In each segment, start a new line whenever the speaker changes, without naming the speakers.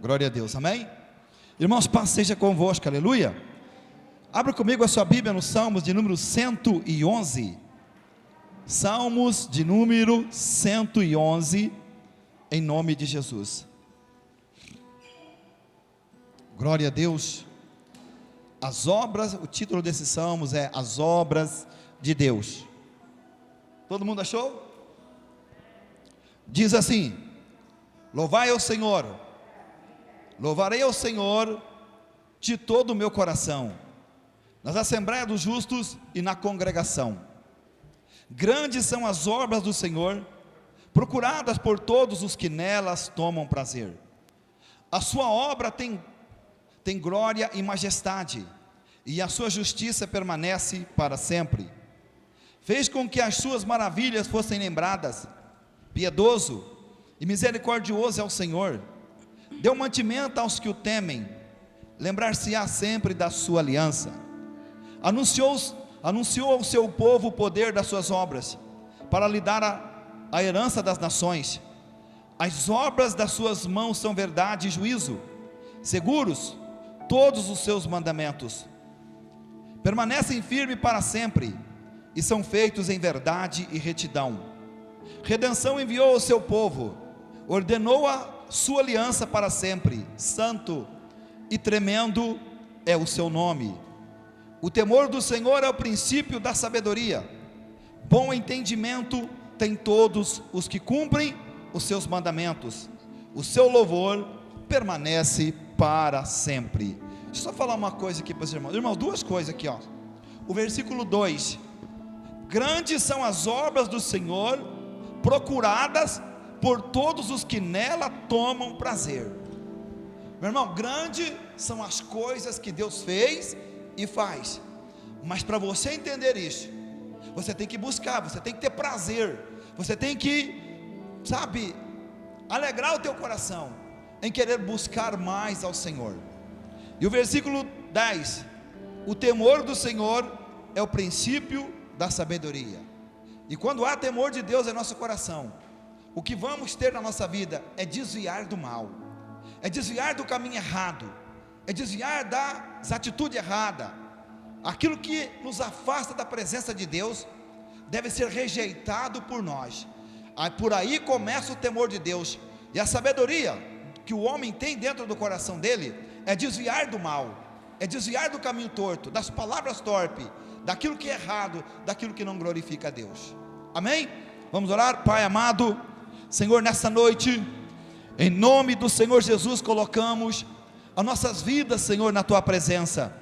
Glória a Deus, amém? Irmãos, paz seja convosco, aleluia. Abra comigo a sua Bíblia no Salmos de número 111. Salmos de número 111, em nome de Jesus. Glória a Deus. As obras, o título desses salmos é As Obras de Deus. Todo mundo achou? Diz assim: louvai ao Senhor, louvarei ao Senhor de todo o meu coração, nas assembleias dos justos e na congregação. Grandes são as obras do Senhor, procuradas por todos os que nelas tomam prazer. A sua obra tem glória e majestade, e a sua justiça permanece para sempre. Fez com que as suas maravilhas fossem lembradas. Piedoso e misericordioso é o Senhor, deu mantimento aos que o temem, lembrar-se-á sempre da sua aliança. Anunciou ao seu povo o poder das suas obras, para lhe dar a herança das nações. As obras das suas mãos são verdade e juízo, seguros todos os seus mandamentos, permanecem firmes para sempre, e são feitos em verdade e retidão. Redenção enviou ao seu povo, ordenou a sua aliança para sempre. Santo e tremendo é o seu nome. O temor do Senhor é o princípio da sabedoria. Bom entendimento tem todos os que cumprem os seus mandamentos. O seu louvor permanece para sempre. Deixa eu só falar uma coisa aqui para os irmãos. Irmãos, duas coisas aqui, ó. O versículo 2: grandes são as obras do Senhor, procuradas por todos os que nela tomam prazer. Meu irmão, grande são as coisas que Deus fez e faz, mas para você entender isso, você tem que buscar, você tem que ter prazer, você tem que, alegrar o teu coração em querer buscar mais ao Senhor. E o versículo 10: o temor do Senhor é o princípio da sabedoria. E quando há temor de Deus em nosso coração, o que vamos ter na nossa vida é desviar do mal, é desviar do caminho errado, é desviar das atitudes erradas. Aquilo que nos afasta da presença de Deus deve ser rejeitado por nós. Por aí começa o temor de Deus. E a sabedoria que o homem tem dentro do coração dele é desviar do mal, é desviar do caminho torto, das palavras torpes, daquilo que é errado, daquilo que não glorifica a Deus. Amém? Vamos orar. Pai amado, Senhor, nessa noite, em nome do Senhor Jesus, colocamos as nossas vidas, Senhor, na Tua presença,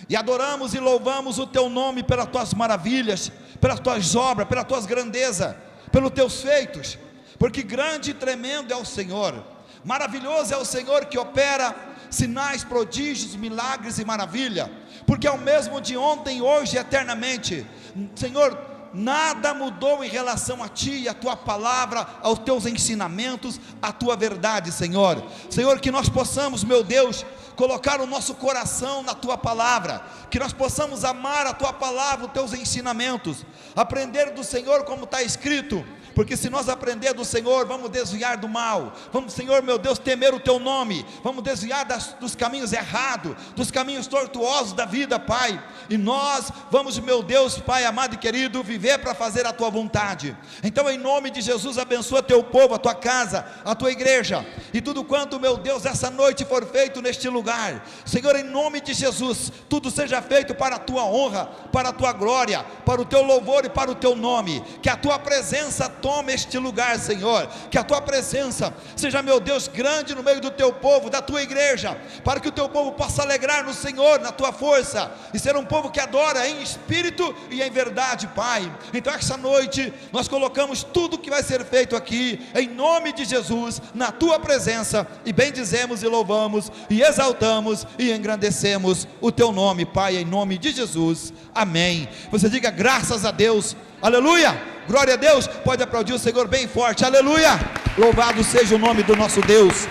e adoramos e louvamos o Teu nome pelas Tuas maravilhas, pelas Tuas obras, pelas Tuas grandezas, pelos Teus feitos, porque grande e tremendo é o Senhor, maravilhoso é o Senhor que opera sinais, prodígios, milagres e maravilha, porque é o mesmo de ontem, hoje e eternamente. Senhor, nada mudou em relação a Ti, a Tua palavra, aos Teus ensinamentos, a Tua verdade, Senhor. Senhor, que nós possamos, meu Deus, colocar o nosso coração na Tua palavra, que nós possamos amar a Tua palavra, os Teus ensinamentos, aprender do Senhor como está escrito, porque se nós aprender do Senhor, vamos desviar do mal, vamos, Senhor meu Deus, temer o Teu nome, vamos desviar dos caminhos errados, dos caminhos tortuosos da vida, Pai, e nós vamos, meu Deus, Pai amado e querido, viver para fazer a Tua vontade. Então, em nome de Jesus, abençoa Teu povo, a Tua casa, a Tua igreja, e tudo quanto, meu Deus, essa noite for feito neste lugar, Senhor, em nome de Jesus, tudo seja feito para a Tua honra, para a Tua glória, para o Teu louvor e para o Teu nome. Que a Tua presença tome este lugar, Senhor, que a Tua presença seja, meu Deus, grande no meio do Teu povo, da Tua igreja, para que o Teu povo possa alegrar no Senhor, na Tua força, e ser um povo que adora em espírito e em verdade, Pai. Então essa noite, nós colocamos tudo que vai ser feito aqui, em nome de Jesus, na Tua presença, e bendizemos e louvamos, e exaltamos, e engrandecemos o Teu nome, Pai, em nome de Jesus, amém. Você diga graças a Deus, aleluia. Glória a Deus, pode aplaudir o Senhor bem forte, aleluia, louvado seja o nome do nosso Deus.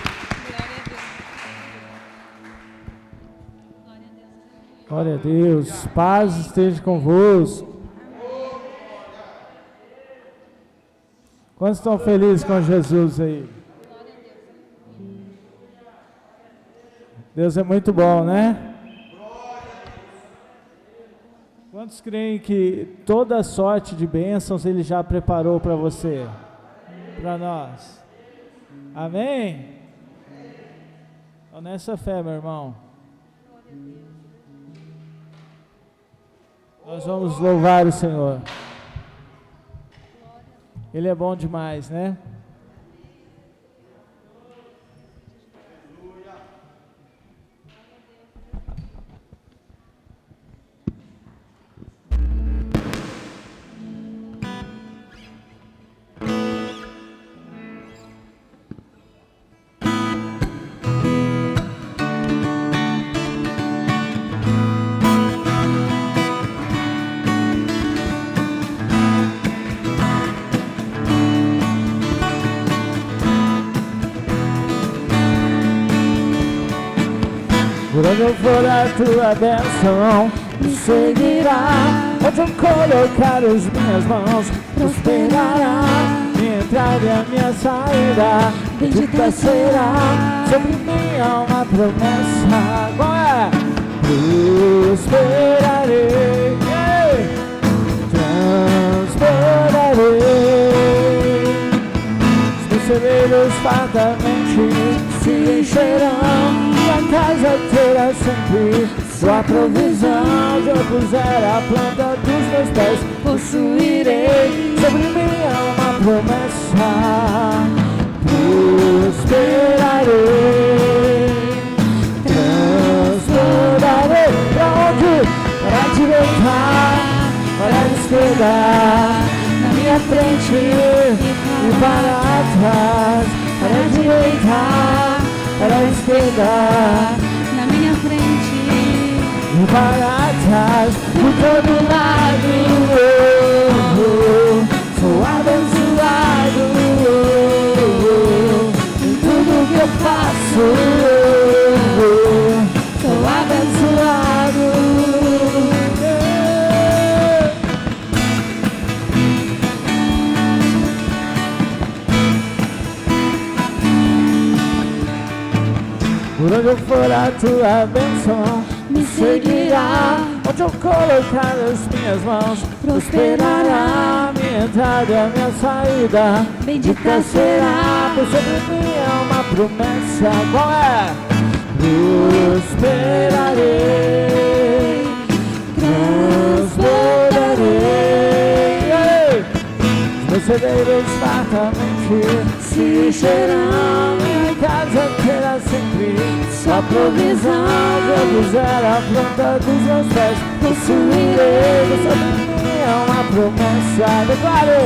Glória a Deus, paz esteja convosco. Quantos estão felizes com Jesus aí? Deus é muito bom, né? Quantos creem que toda sorte de bênçãos Ele já preparou para você? Para nós. Amém? Então, nessa fé, meu irmão, nós vamos louvar o Senhor. Ele é bom demais, né? Por onde eu for a tua bênção me seguirá. Onde eu colocar as minhas mãos prosperará. Minha entrada e a minha saída bendita será. Sobre mim há uma promessa. Qual é? Prosperarei, transbordarei. Os meus celeiros fartamente se encherão. A casa terá sempre sua provisão. Onde eu puser a planta dos meus pés, possuirei. Sobre mim há uma promessa. Prosperarei, transbordarei. Pra onde? Para a direita, para a esquerda, na minha frente e para trás. Para a direita, para a esquerda,
na minha frente
e para trás, por todo lado. Sou abençoado em tudo que eu faço. Sou abençoado. Por onde eu for a tua bênção me seguirá. Onde eu colocar as minhas mãos prosperará. Minha entrada e a minha saída bendita será. Por sobre mim é uma promessa. Qual é? Prosperarei, transbordarei. Os meus celeiros fartamente se encherão. Minha casa terá sempre sua provisão. Se eu puser a planta dos meus pés, possuirei. Sobre mim é uma promessa. Declare: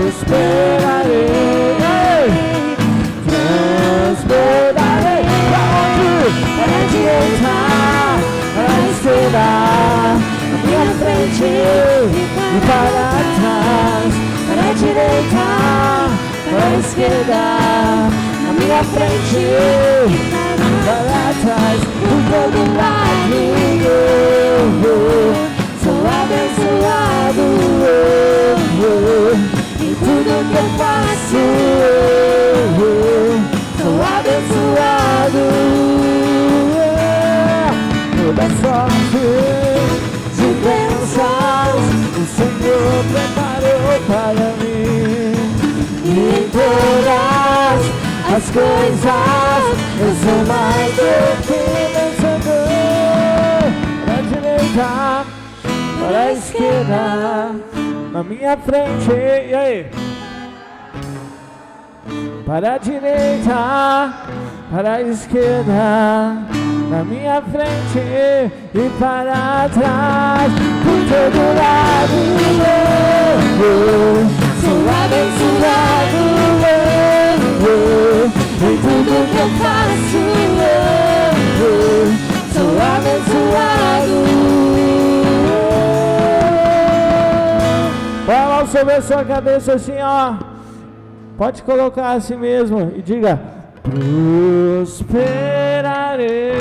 prosperarei, transbordarei. Pra onde? Para a direita, para a esquerda, na minha frente e para trás. Para a direita, para a esquerda, na minha frente e para trás. Por todo lado sou abençoado em tudo que eu faço. Sou abençoado. Toda sorte de bênçãos o Senhor preparou para mim. E em todas as coisas eu sou mais do que vencedor. Para a direita, para a esquerda, na minha frente, e aí? Para a direita, para a esquerda, na minha frente e para trás. Por todo lado sou abençoado em tudo que eu faço. Sou abençoado. Vai lá sobre sua cabeça assim, ó. Pode colocar assim mesmo e diga: prosperarei,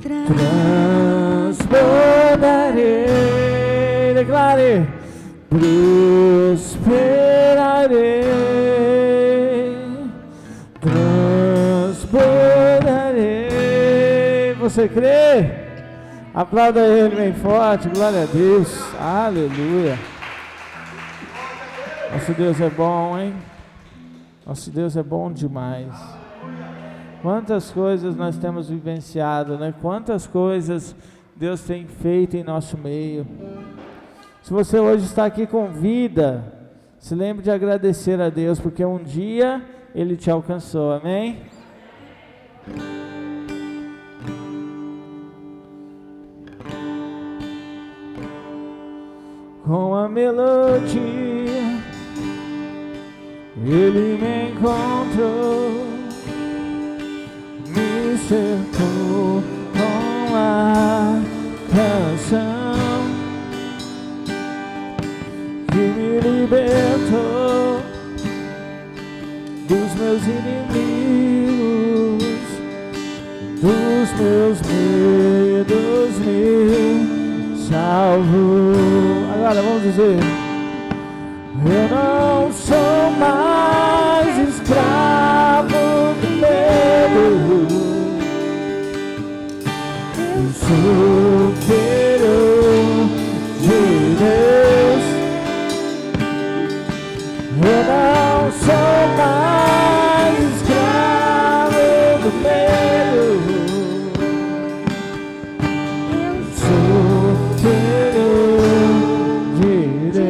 transbordarei. Declare: prosperarei, transbordarei. Você crê? Aplauda Ele bem forte, glória a Deus, aleluia. Nosso Deus é bom, hein? Nosso Deus é bom demais. Quantas coisas nós temos vivenciado, né? Quantas coisas Deus tem feito em nosso meio. Se você hoje está aqui com vida, se lembre de agradecer a Deus, porque um dia Ele te alcançou, amém? Com a melodia Ele me encontrou, me cercou com a canção que me libertou dos meus inimigos, dos meus medos, me salvou. Agora vamos dizer: eu não sou mais escravo do medo, eu sou filho de Deus. Eu não sou mais escravo do medo, eu sou filho de Deus.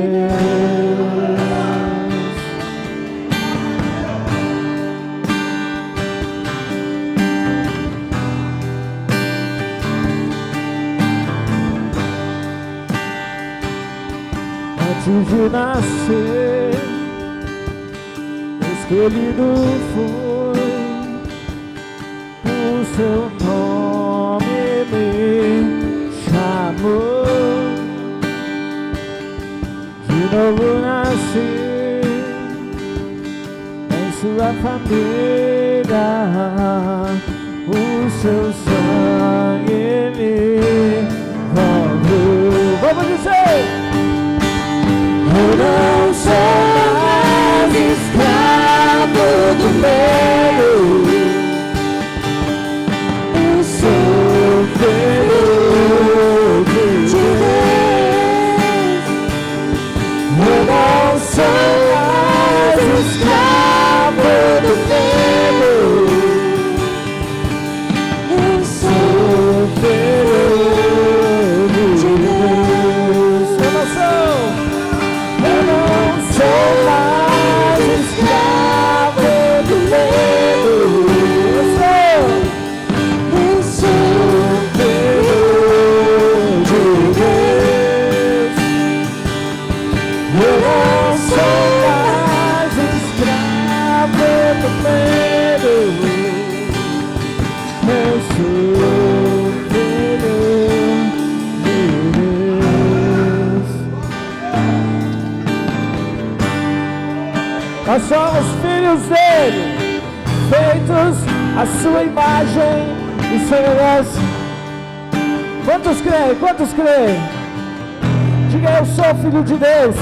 Antes de nascer, escolhido foi, o seu nome me chamou. De novo nasci em sua família, o seu sangue me cobriu. Vamos dizer: eu não sou mais escravo do medo, eu sou filho de Deus. Eu não sou mais escravo do medo, eu sou filho de Deus. Eu não sou mais escravo do medo, eu sou filho de Deus. Eu não sou mais escravo do medo, eu sou filho de Deus. Nós somos filhos dele, feitos à sua imagem e semelhança. Quantos creem? Quantos creem? Diga: eu sou filho de Deus.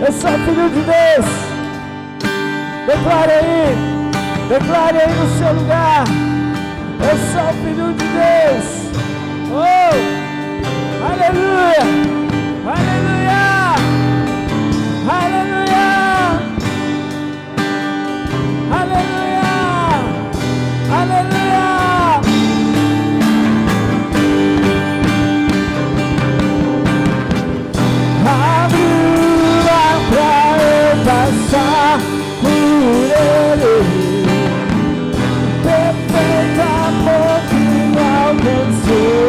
Eu sou filho de Deus. Declare aí no seu lugar: eu sou filho de Deus. Oh, aleluia, aleluia, aleluia. Aleluia, aleluia. Abriu pra eu passar por ele, perfeito amor que me alcançou.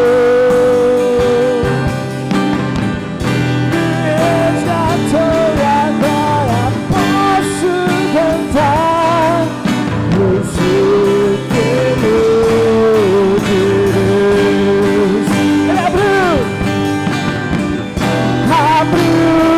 Abriu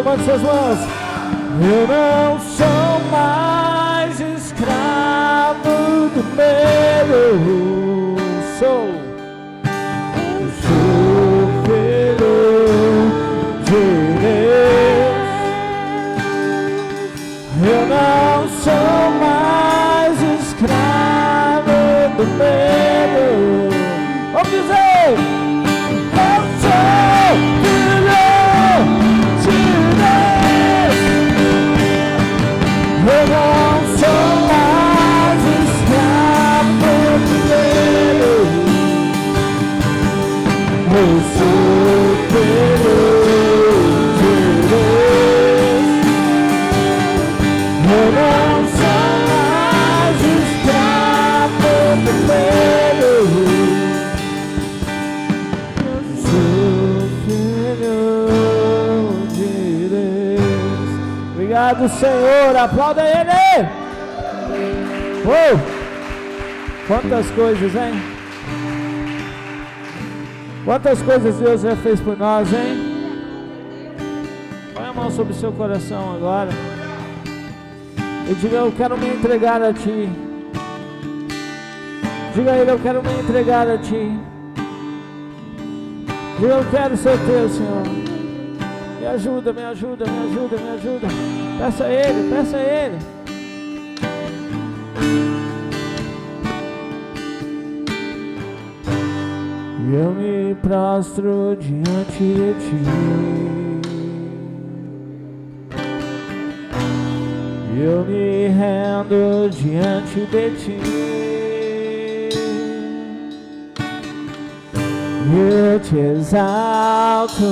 levante suas mãos. Eu não sou mais escravo do medo, sou filho de Deus. Eu não sou mais escravo do medo. Vamos dizer, eu sou filho de Deus. Eu não sou mais escravo do medo. Eu sou filho de Deus. Eu não sou mais escravo do medo. Eu sou filho de Deus. Obrigado, Senhor. Aplauda Ele. Oh, quantas coisas, hein? Quantas coisas Deus já fez por nós, hein? Põe a mão sobre o seu coração agora e diga: eu quero me entregar a Ti. Diga a Ele: eu quero me entregar a Ti. Diga: eu quero ser Teu, Senhor. Me ajuda, me ajuda, me ajuda, me ajuda. Peça a Ele, peça a Ele. Eu me prostro diante de Ti. Eu me rendo diante de Ti. Eu te exalto,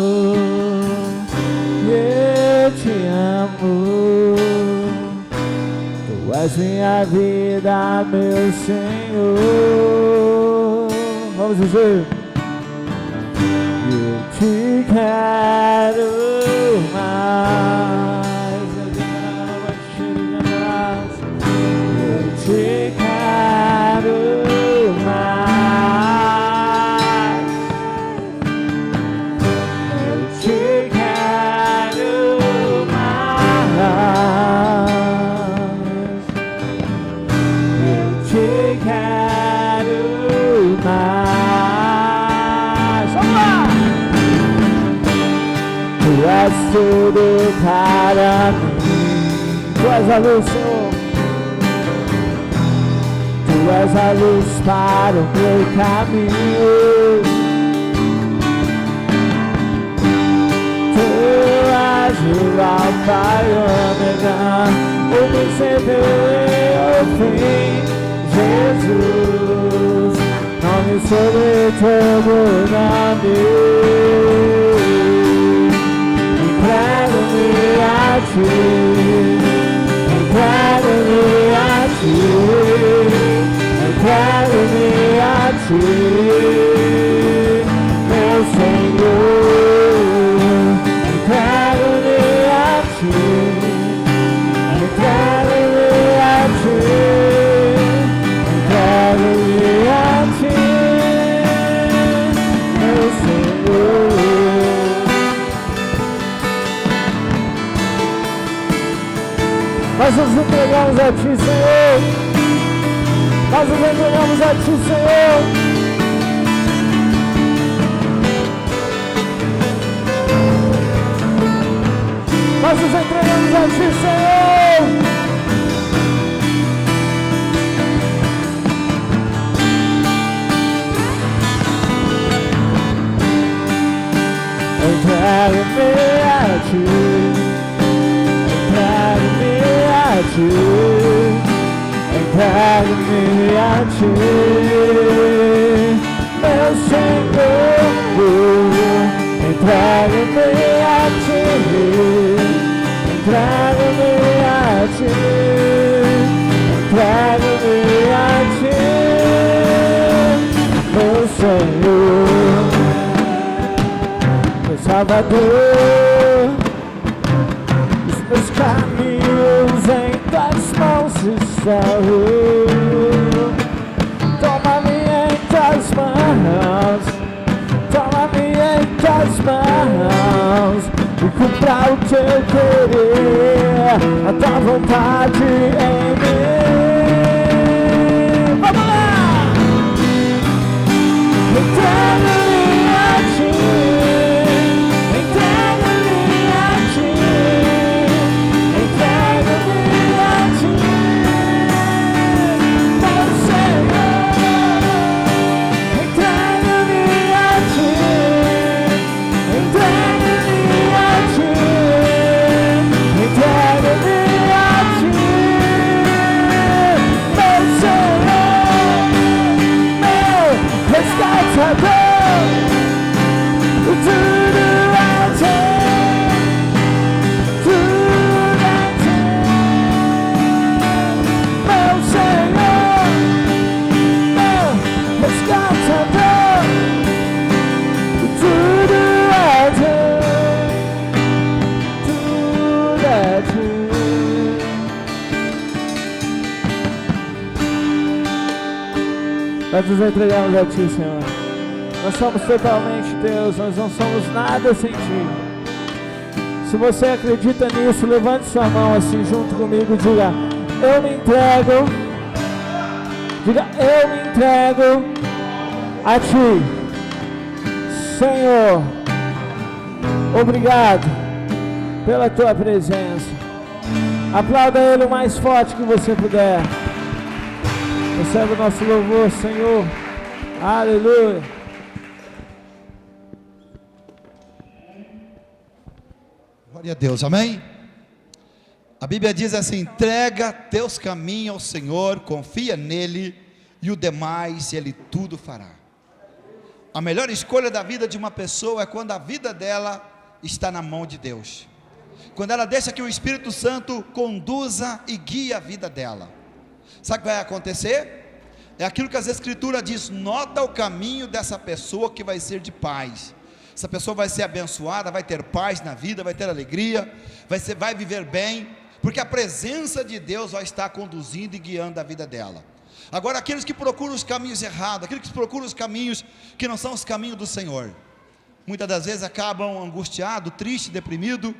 eu te amo. Tu és minha vida, meu Senhor. Vamos dizer: eu te quero mais. Eu te quero mais. Eu te quero mais. Eu te quero mais. Vamos lá! Tu és tudo para mim. Tu és a luz, Senhor. Tu és a luz para o meu caminho. Tu és o Alfa e Ômega, o princípio e o fim. Jesus, nome sobre todo nome. Entrego-me a Ti. Entrego-me a Ti. Entrego-me a Ti, meu Senhor. Entrego-me a Ti. Entrego-me a Ti. Entrego-me a Ti, meu Senhor. Nós nos entregamos a Ti, Senhor. Nós nos entregamos a Ti, Senhor. Nós nos entregamos a Ti, Senhor. Entrego-me a Ti. Entrego-me a Ti. Entrego-me a Ti, meu Senhor. Entrego-me a Ti. Entrego-me a Ti. Entrego-me a Ti, meu Senhor, meu Salvador. Os meus caminhos em Tuas mãos estão. Toma-me em Tuas mãos. Toma-me em Tuas mãos. E cumpra o teu querer, a tua vontade em mim. Vamos lá! Entrego-me a ti, entrego-me a ti, entrego-me a ti, meu Senhor. Entrego-me a ti, entrego-me a ti, entrego-me a ti, meu Senhor, meu resgatador. Tudo é teu, tudo é teu, meu Senhor, meu resgatador. Tudo é teu, tudo é teu. Nós nos entregamos a ti, Senhor. Nós somos totalmente teus, nós não somos nada sem ti. Se você acredita nisso, levante sua mão assim junto comigo, diga: eu me entrego. Diga: eu me entrego a ti, Senhor. Obrigado pela tua presença. Aplauda Ele o mais forte que você puder. Recebe o nosso louvor, Senhor. Aleluia.
Glória a Deus, amém? A Bíblia diz assim: entrega teus caminhos ao Senhor, confia nele, e o demais ele tudo fará. A melhor escolha da vida de uma pessoa é quando a vida dela está na mão de Deus, quando ela deixa que o Espírito Santo conduza e guie a vida dela. Sabe o que vai acontecer? É aquilo que as Escrituras diz: nota o caminho dessa pessoa que vai ser de paz. Essa pessoa vai ser abençoada, vai ter paz na vida, vai ter alegria, vai viver bem, porque a presença de Deus vai estar conduzindo e guiando a vida dela. Agora, aqueles que procuram os caminhos errados, aqueles que procuram os caminhos que não são os caminhos do Senhor, muitas das vezes acabam angustiados, tristes, deprimidos,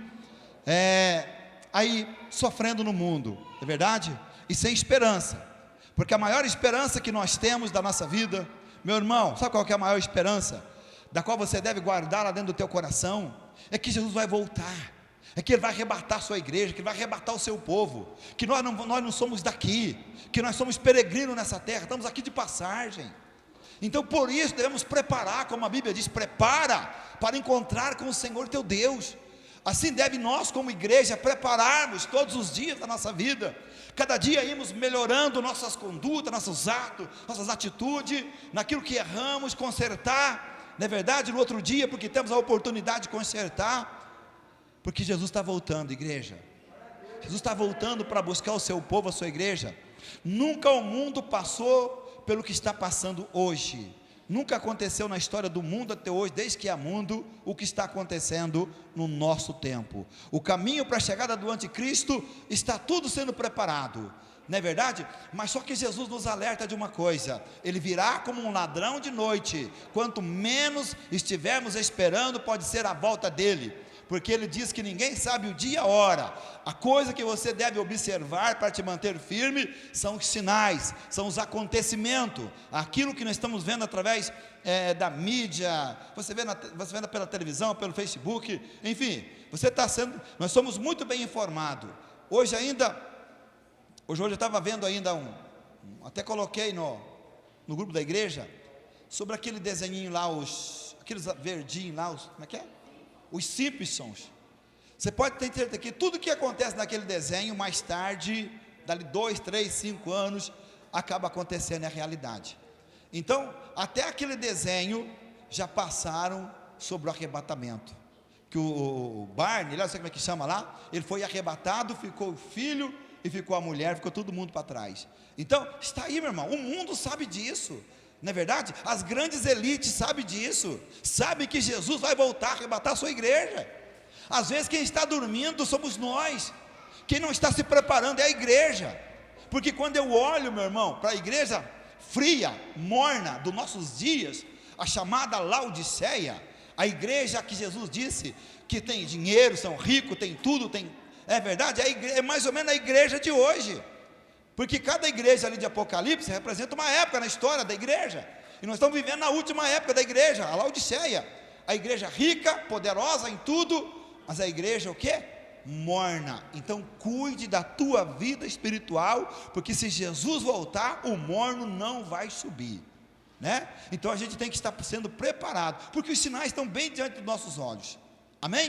aí sofrendo no mundo, é verdade? E sem esperança, porque a maior esperança que nós temos da nossa vida, meu irmão, sabe qual que é a maior esperança? Da qual você deve guardar lá dentro do teu coração, é que Jesus vai voltar, é que Ele vai arrebatar a sua igreja, que Ele vai arrebatar o seu povo, que nós não somos daqui, que nós somos peregrinos nessa terra, estamos aqui de passagem. Então por isso devemos preparar, como a Bíblia diz, prepara para encontrar com o Senhor teu Deus. Assim deve nós como igreja prepararmos todos os dias da nossa vida, cada dia irmos melhorando nossas condutas, nossos atos, nossas atitudes, naquilo que erramos, consertar, não é verdade? No outro dia, porque temos a oportunidade de consertar, porque Jesus está voltando, igreja. Jesus está voltando para buscar o seu povo, a sua igreja. Nunca o mundo passou pelo que está passando hoje. Nunca aconteceu na história do mundo até hoje, desde que há mundo, o que está acontecendo no nosso tempo. O caminho para a chegada do anticristo está tudo sendo preparado, não é verdade? Mas só que Jesus nos alerta de uma coisa: Ele virá como um ladrão de noite. Quanto menos estivermos esperando, pode ser a volta dele, porque Ele diz que ninguém sabe o dia e a hora. A coisa que você deve observar para te manter firme são os sinais, são os acontecimentos, aquilo que nós estamos vendo através da mídia, você vendo pela televisão, pelo Facebook, enfim, nós somos muito bem informados. Hoje eu estava vendo ainda até coloquei no grupo da igreja, sobre aquele desenhinho lá, aqueles verdinhos lá, como é que é? Os Simpsons. Você pode ter certeza que tudo que acontece naquele desenho, mais tarde, dali 2, 3, 5 anos, acaba acontecendo, é a realidade. Então, até aquele desenho, já passaram sobre o arrebatamento, que o Barney, não sei como é que chama lá, ele foi arrebatado, ficou o filho, e ficou a mulher, ficou todo mundo para trás. Então, está aí, meu irmão, o mundo sabe disso, não é verdade? As grandes elites sabem disso, sabem que Jesus vai voltar a arrebatar a sua igreja. Às vezes quem está dormindo somos nós, quem não está se preparando é a igreja, porque quando eu olho, meu irmão, para a igreja fria, morna dos nossos dias, a chamada Laodiceia, A igreja que Jesus disse que tem dinheiro, são ricos, tem tudo, é verdade, é mais ou menos a igreja de hoje, porque cada igreja ali de Apocalipse representa uma época na história da igreja, e nós estamos vivendo na última época da igreja, a Laodiceia, a igreja rica, poderosa em tudo, mas a igreja o quê? Morna. Então cuide da tua vida espiritual, porque se Jesus voltar, o morno não vai subir, né? Então a gente tem que estar sendo preparado, porque os sinais estão bem diante dos nossos olhos. Amém?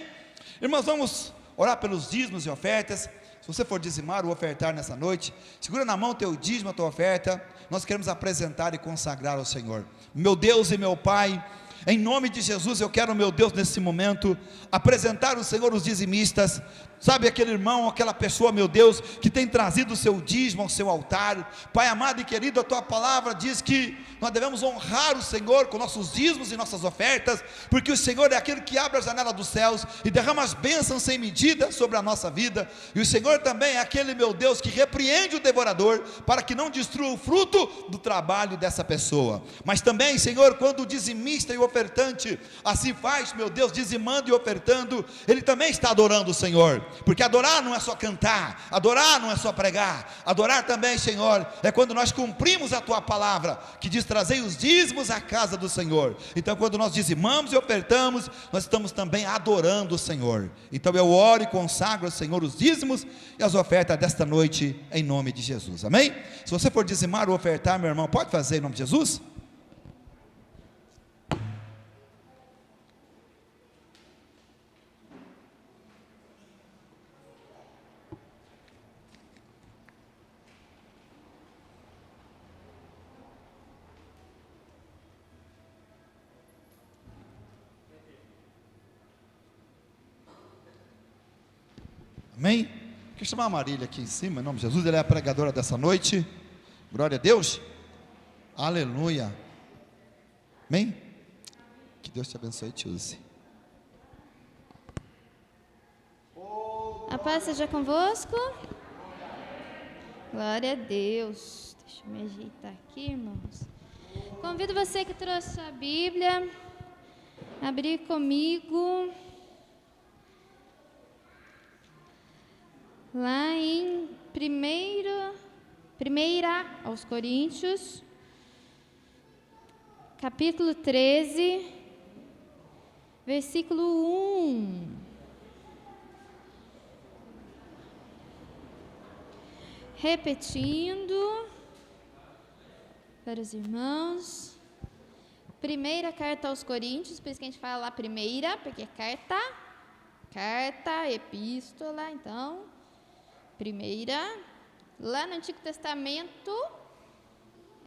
Irmãos, vamos orar pelos dízimos e ofertas. Se você for dizimar ou ofertar nessa noite, segura na mão teu dízimo, a tua oferta. Nós queremos apresentar e consagrar ao Senhor. Meu Deus e meu Pai, em nome de Jesus, eu quero, meu Deus, nesse momento, apresentar ao Senhor os dizimistas. Sabe aquele irmão, aquela pessoa, meu Deus, que tem trazido o seu dízimo ao seu altar. Pai amado e querido, a tua palavra diz que nós devemos honrar o Senhor com nossos dízimos e nossas ofertas, porque o Senhor é aquele que abre a janela dos céus e derrama as bênçãos sem medida sobre a nossa vida, e o Senhor também é aquele, meu Deus, que repreende o devorador, para que não destrua o fruto do trabalho dessa pessoa. Mas também, Senhor, quando o dizimista e o ofertante assim faz, meu Deus, dizimando e ofertando, ele também está adorando o Senhor, porque adorar não é só cantar, adorar não é só pregar, adorar também, Senhor, é quando nós cumprimos a tua palavra, que diz: trazei os dízimos à casa do Senhor. Então quando nós dizimamos e ofertamos, nós estamos também adorando o Senhor. Então eu oro e consagro ao Senhor os dízimos e as ofertas desta noite, em nome de Jesus, amém? Se você for dizimar ou ofertar, meu irmão, pode fazer em nome de Jesus? Amém? Quero chamar a Marília aqui em cima, em nome de Jesus. Ela é a pregadora dessa noite. Glória a Deus. Aleluia. Amém? Que Deus te abençoe e te use.
A paz seja convosco. Glória a Deus. Deixa eu me ajeitar aqui, irmãos. Convido você que trouxe a Bíblia a abrir comigo lá em 1 aos Coríntios, capítulo 13, versículo 1. Repetindo para os irmãos, primeira carta aos Coríntios, por isso que a gente fala lá primeira, porque é carta, epístola, então, primeira, lá no Antigo Testamento,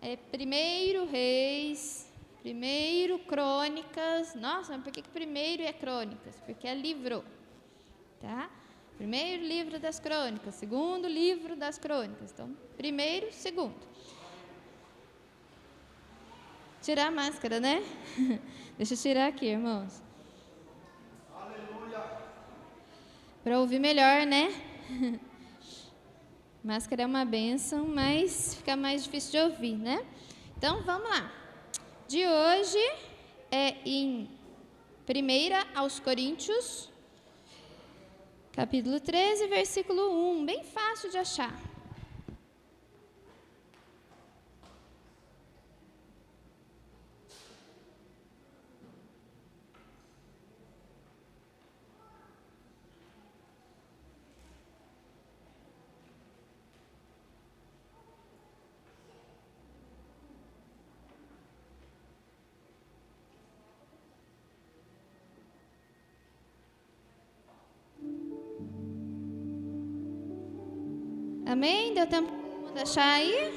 é 1 Reis, 1 Crônicas. Nossa, mas por que primeiro é Crônicas? Porque é livro, tá? Primeiro livro das Crônicas, segundo livro das Crônicas. Então, primeiro, segundo. Tirar a máscara, né? Deixa eu tirar aqui, irmãos. Aleluia. Para ouvir melhor, né? Máscara é uma bênção, mas fica mais difícil de ouvir, né? Então, vamos lá. De hoje é em 1 aos Coríntios, capítulo 13, versículo 1, bem fácil de achar. Amém? Deu tempo de achar aí?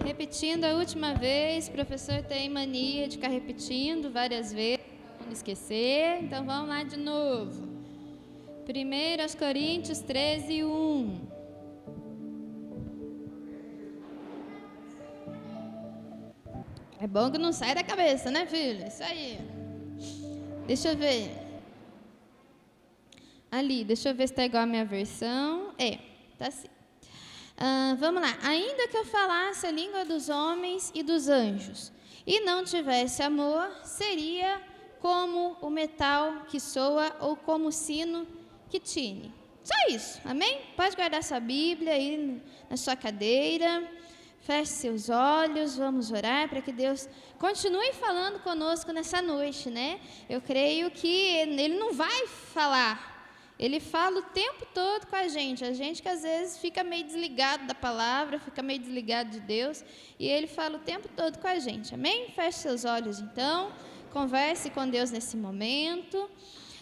Repetindo a última vez, o professor tem mania de ficar repetindo várias vezes, para não esquecer. Então vamos lá de novo. 1 aos Coríntios 13, 1. É bom que não sai da cabeça, né, filho? Isso aí. Deixa eu ver. Ali, deixa eu ver se está igual a minha versão. Está sim. Vamos lá. Ainda que eu falasse a língua dos homens e dos anjos, e não tivesse amor, seria como o metal que soa ou como o sino que tine. Só isso, amém? Pode guardar sua Bíblia aí na sua cadeira, feche seus olhos, vamos orar para que Deus continue falando conosco nessa noite, né? Eu creio que Ele não vai falar, Ele fala o tempo todo com a gente que às vezes fica meio desligado da palavra, fica meio desligado de Deus, e Ele fala o tempo todo com a gente, amém? Feche seus olhos então, converse com Deus nesse momento.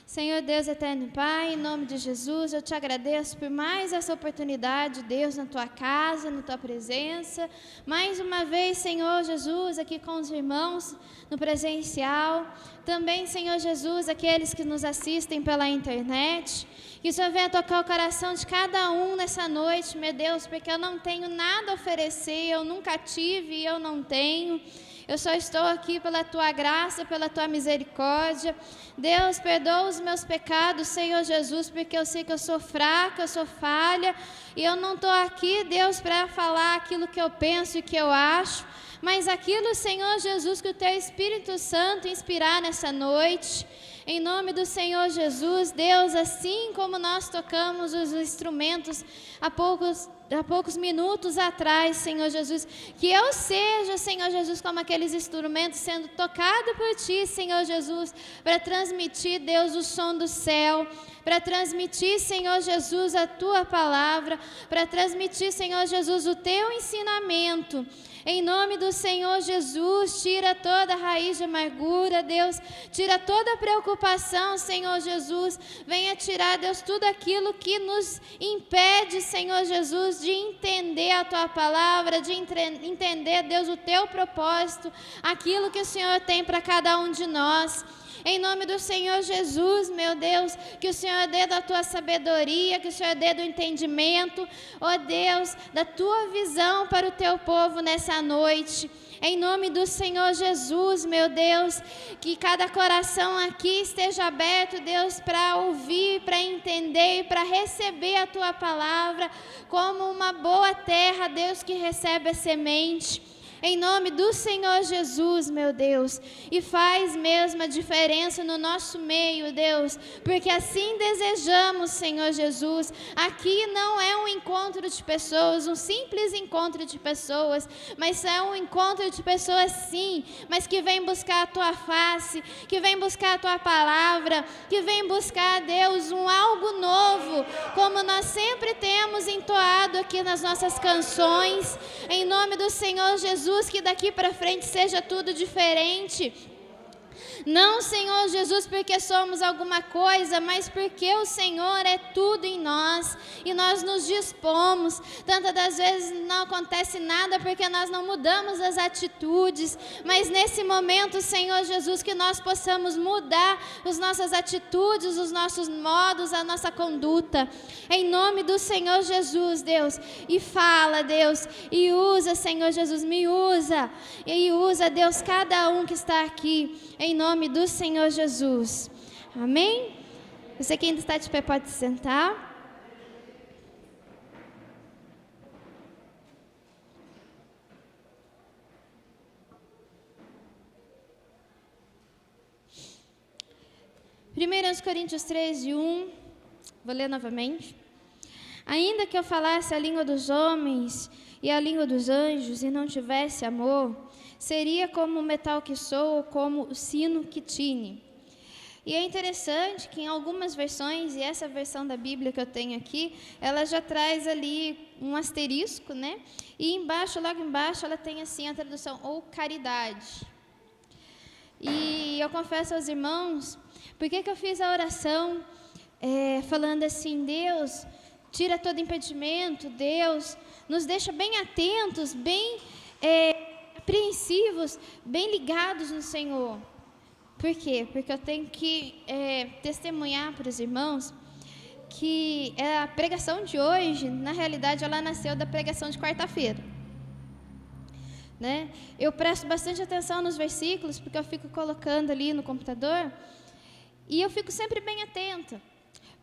Senhor Deus eterno Pai, em nome de Jesus, eu te agradeço por mais essa oportunidade, Deus, na tua casa, na tua presença. Mais uma vez, Senhor Jesus, aqui com os irmãos no presencial. Também, Senhor Jesus, aqueles que nos assistem pela internet. Que o Senhor venha tocar o coração de cada um nessa noite, meu Deus, porque eu não tenho nada a oferecer, eu nunca tive e eu não tenho. Eu só estou aqui pela Tua graça, pela Tua misericórdia. Deus, perdoa os meus pecados, Senhor Jesus, porque eu sei que eu sou fraca, eu sou falha, e eu não estou aqui, Deus, para falar aquilo que eu penso e que eu acho, mas aquilo, Senhor Jesus, que o Teu Espírito Santo inspirar nessa noite. Em nome do Senhor Jesus, Deus, assim como nós tocamos os instrumentos há poucos minutos atrás, Senhor Jesus, que eu seja, Senhor Jesus, como aqueles instrumentos sendo tocado por Ti, Senhor Jesus, para transmitir, Deus, o som do céu, para transmitir, Senhor Jesus, a Tua palavra, para transmitir, Senhor Jesus, o Teu ensinamento. Em nome do Senhor Jesus, tira toda a raiz de amargura, Deus, tira toda a preocupação, Senhor Jesus, venha tirar, Deus, tudo aquilo que nos impede, Senhor Jesus, de entender a Tua palavra, de entender, Deus, o Teu propósito, aquilo que o Senhor tem para cada um de nós. Em nome do Senhor Jesus, meu Deus, que o Senhor dê da Tua sabedoria, que o Senhor dê do entendimento, ó Deus, da Tua visão para o Teu povo nessa noite. Em nome do Senhor Jesus, meu Deus, que cada coração aqui esteja aberto, Deus, para ouvir, para entender e para receber a Tua palavra como uma boa terra, Deus, que recebe a semente. Em nome do Senhor Jesus, meu Deus, e faz mesmo a diferença no nosso meio, Deus, porque assim desejamos, Senhor Jesus. Aqui não é um encontro de pessoas, um simples encontro de pessoas, mas é um encontro de pessoas sim, mas que vem buscar a Tua face, que vem buscar a Tua palavra, que vem buscar, Deus, um algo novo, como nós sempre temos entoado aqui nas nossas canções. Em nome do Senhor Jesus, que daqui para frente seja tudo diferente. Não, Senhor Jesus, porque somos alguma coisa, mas porque o Senhor é tudo em nós, e nós nos dispomos. Tantas das vezes não acontece nada porque nós não mudamos as atitudes, mas nesse momento, Senhor Jesus, que nós possamos mudar as nossas atitudes, os nossos modos, a nossa conduta, em nome do Senhor Jesus, Deus, e fala, Deus, e usa, Senhor Jesus, me usa, e usa, Deus, cada um que está aqui, em nome do Senhor Jesus. Amém? Você que ainda está de pé pode se sentar. Primeiro Coríntios 13:1, vou ler novamente. Ainda que eu falasse a língua dos homens e a língua dos anjos e não tivesse amor, seria como o metal que soa ou como o sino que tine. E é interessante que em algumas versões, e essa versão da Bíblia que eu tenho aqui, ela já traz ali um asterisco, né? E embaixo, logo embaixo, ela tem assim a tradução, ou caridade. E eu confesso aos irmãos, por que eu fiz a oração falando assim, Deus, tira todo impedimento, Deus, nos deixa bem atentos, bem apreensivos, bem ligados no Senhor. Por quê? Porque eu tenho que testemunhar para os irmãos que a pregação de hoje, na realidade, ela nasceu da pregação de quarta-feira. Né? Eu presto bastante atenção nos versículos, porque eu fico colocando ali no computador, e eu fico sempre bem atenta,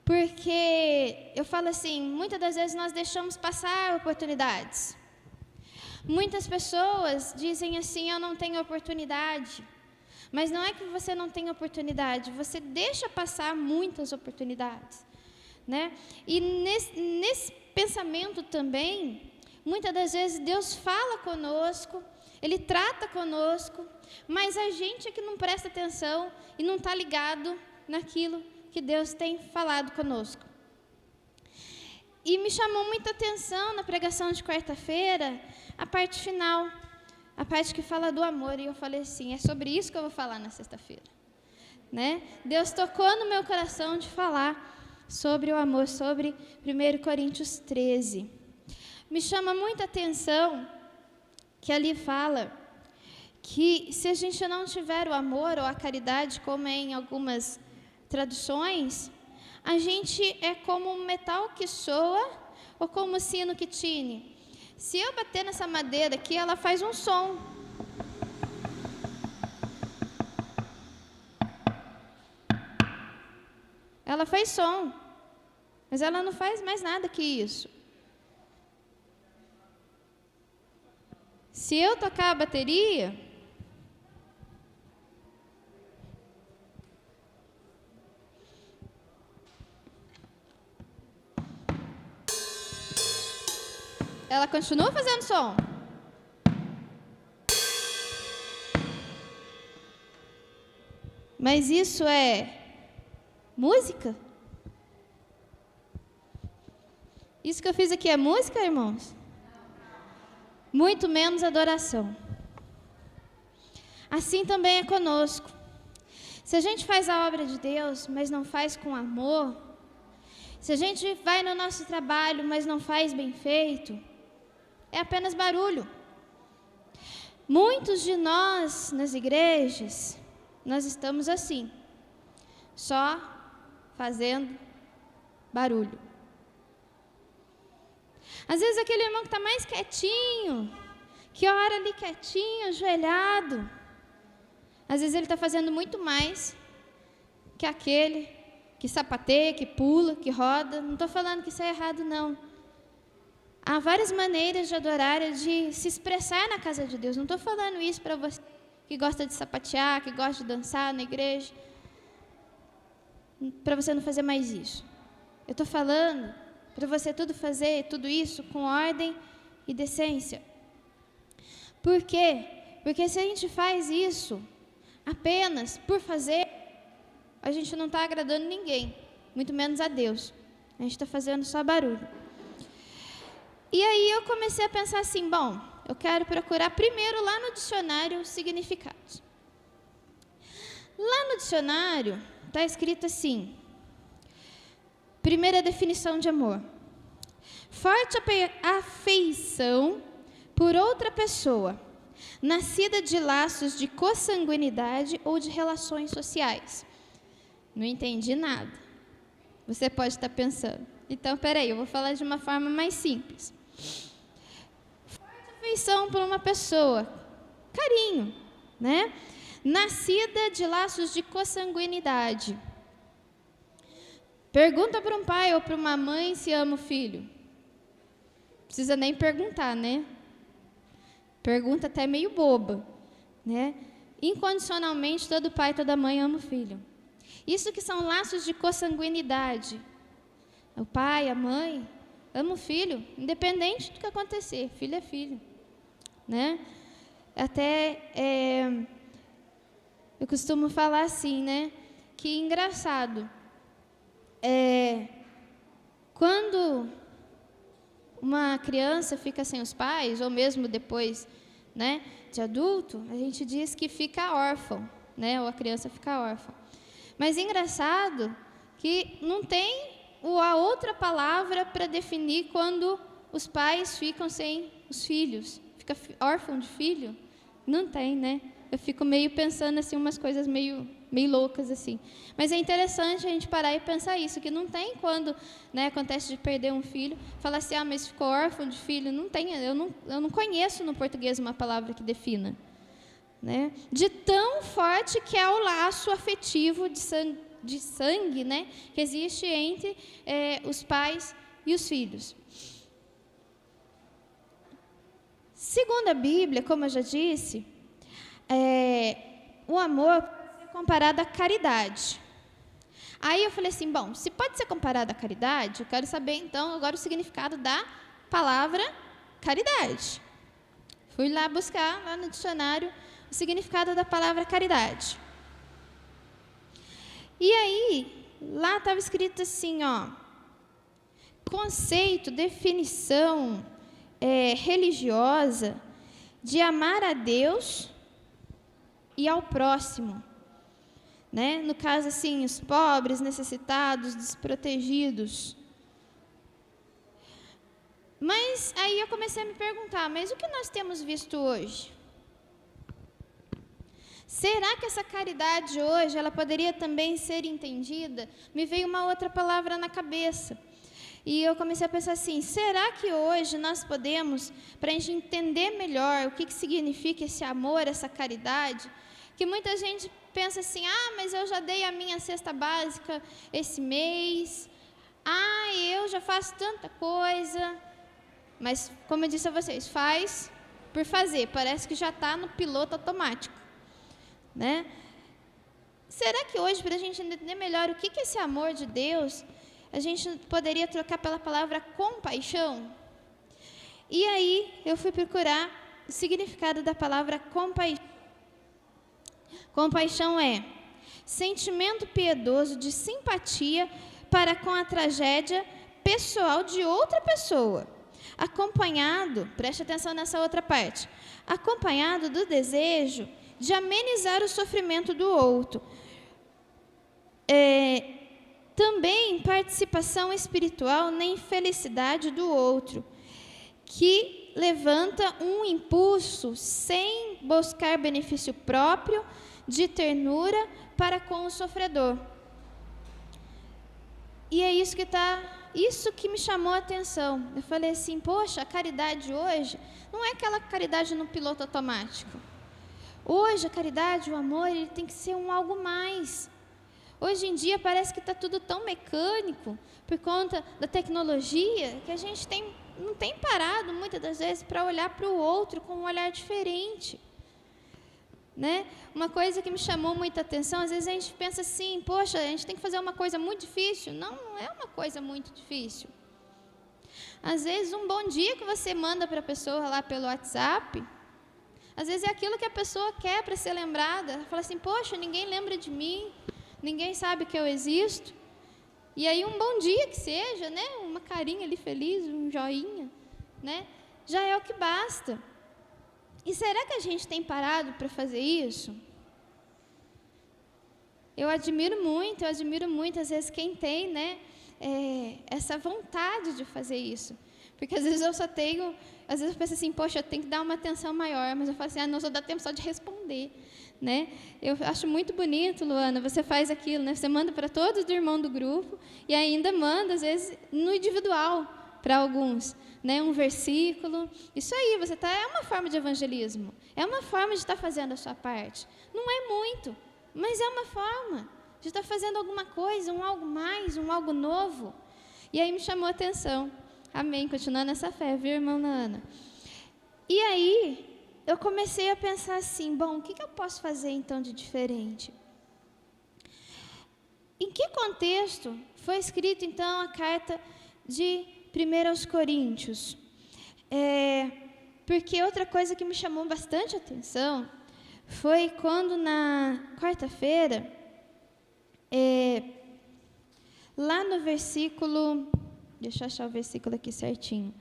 porque eu falo assim, muitas das vezes nós deixamos passar oportunidades. Muitas pessoas dizem assim: eu não tenho oportunidade. Mas não é que você não tem oportunidade, você deixa passar muitas oportunidades, né? E nesse pensamento também, muitas das vezes Deus fala conosco, Ele trata conosco, mas a gente é que não presta atenção e não está ligado naquilo que Deus tem falado conosco. E me chamou muita atenção na pregação de quarta-feira, a parte final, a parte que fala do amor, e eu falei assim: é sobre isso que eu vou falar na sexta-feira, né? Deus tocou no meu coração de falar sobre o amor, sobre 1 Coríntios 13. Me chama muita atenção que ali fala que se a gente não tiver o amor ou a caridade, como é em algumas traduções, a gente é como um metal que soa ou como um sino que tine. Se eu bater nessa madeira aqui, ela faz um som. Ela faz som, mas ela não faz mais nada que isso. Se eu tocar a bateria, ela continua fazendo som. Mas isso é música? Isso que eu fiz aqui é música, irmãos? Muito menos adoração. Assim também é conosco. Se a gente faz a obra de Deus, mas não faz com amor, se a gente vai no nosso trabalho, mas não faz bem feito, é apenas barulho. Muitos de nós nas igrejas, nós estamos assim, só fazendo barulho. Às vezes aquele irmão que está mais quietinho, que ora ali quietinho, ajoelhado, às vezes ele está fazendo muito mais que aquele que sapateia, que pula, que roda. Não estou falando que isso é errado, não. Há várias maneiras de adorar e de se expressar na casa de Deus. Não estou falando isso para você que gosta de sapatear, que gosta de dançar na igreja, para você não fazer mais isso. Eu estou falando para você fazer tudo isso com ordem e decência. Por quê? Porque se a gente faz isso apenas por fazer, a gente não está agradando ninguém, muito menos a Deus. A gente está fazendo só barulho. E aí eu comecei a pensar assim: bom, eu quero procurar primeiro lá no dicionário significados. Lá no dicionário está escrito assim: primeira definição de amor: forte afeição por outra pessoa, nascida de laços de consanguinidade ou de relações sociais. Não entendi nada. Você pode estar pensando: então, peraí, eu vou falar de uma forma mais simples. Forte afeição por uma pessoa, carinho, né? Nascida de laços de consanguinidade. Pergunta para um pai ou para uma mãe se ama o filho. Não precisa nem perguntar, né? Pergunta até meio boba, né? Incondicionalmente, todo pai e toda mãe ama o filho. Isso que são laços de consanguinidade. O pai, a mãe, ama o filho, independente do que acontecer. Filho é filho, né? Até eu costumo falar assim, né? Que engraçado. Quando uma criança fica sem os pais, ou mesmo depois, né, de adulto, a gente diz que fica órfão, né? Ou a criança fica órfã. Mas é engraçado que não tem a outra palavra para definir quando os pais ficam sem os filhos. Fica órfão de filho? Não tem, né? Eu fico meio pensando assim, umas coisas meio loucas assim. Mas é interessante a gente parar e pensar isso, que não tem quando, né, acontece de perder um filho, falar assim: ah, mas ficou órfão de filho. Não tem, eu não conheço no português uma palavra que defina, né? De tão forte que é o laço afetivo de sangue, né, que existe entre os pais e os filhos. Segundo a Bíblia, como eu já disse, o amor pode ser comparado à caridade. Aí eu falei assim, bom, se pode ser comparado à caridade, eu quero saber então agora o significado da palavra caridade. Fui lá buscar, lá no dicionário, o significado da palavra caridade. E aí, lá estava escrito assim, ó, conceito, definição religiosa de amar a Deus e ao próximo. Né? No caso, assim, os pobres, necessitados, desprotegidos. Mas aí eu comecei a me perguntar, mas o que nós temos visto hoje? Será que essa caridade hoje, ela poderia também ser entendida? Me veio uma outra palavra na cabeça. E eu comecei a pensar assim, será que hoje nós podemos, para a gente entender melhor o que significa esse amor, essa caridade, que muita gente pensa assim, mas eu já dei a minha cesta básica esse mês, eu já faço tanta coisa, mas como eu disse a vocês, faz por fazer, parece que já está no piloto automático, né? Será que hoje, para a gente entender melhor o que é esse amor de Deus, a gente poderia trocar pela palavra compaixão? E aí eu fui procurar o significado da palavra compaixão. Compaixão é sentimento piedoso de simpatia para com a tragédia pessoal de outra pessoa, acompanhado, preste atenção nessa outra parte, acompanhado do desejo de amenizar o sofrimento do outro. Também participação espiritual na infelicidade do outro, que levanta um impulso sem buscar benefício próprio, de ternura para com o sofredor. E é isso que me chamou a atenção. Eu falei assim, poxa, a caridade hoje não é aquela caridade no piloto automático. Hoje a caridade, o amor, ele tem que ser algo mais. Hoje em dia parece que está tudo tão mecânico, por conta da tecnologia, que a gente não tem parado muitas das vezes para olhar para o outro com um olhar diferente. Né? Uma coisa que me chamou muita atenção, às vezes a gente pensa assim, poxa, a gente tem que fazer uma coisa muito difícil. Não é uma coisa muito difícil. Às vezes um bom dia que você manda para a pessoa lá pelo WhatsApp, às vezes é aquilo que a pessoa quer para ser lembrada. Ela fala assim, poxa, ninguém lembra de mim, ninguém sabe que eu existo. E aí um bom dia que seja, né? Uma carinha ali feliz, um joinha, né? Já é o que basta. E será que a gente tem parado para fazer isso? Eu admiro muito, às vezes, quem tem, né, essa vontade de fazer isso. Porque às vezes eu penso assim, poxa, eu tenho que dar uma atenção maior, mas eu falo assim, não, só dá tempo só de responder, né? Eu acho muito bonito, Luana, você faz aquilo, né? Você manda para todos do irmão do grupo e ainda manda, às vezes, no individual, para alguns, né, um versículo. Isso aí, é uma forma de evangelismo, é uma forma de estar fazendo a sua parte. Não é muito, mas é uma forma de estar fazendo alguma coisa, um algo mais, um algo novo. E aí me chamou a atenção. Amém, continuando essa fé, viu, irmã Ana? E aí eu comecei a pensar assim, bom, o que eu posso fazer então de diferente? Em que contexto foi escrita então a carta de 1 Coríntios? Porque outra coisa que me chamou bastante atenção foi quando na quarta-feira, lá no versículo, deixa eu achar o versículo aqui certinho,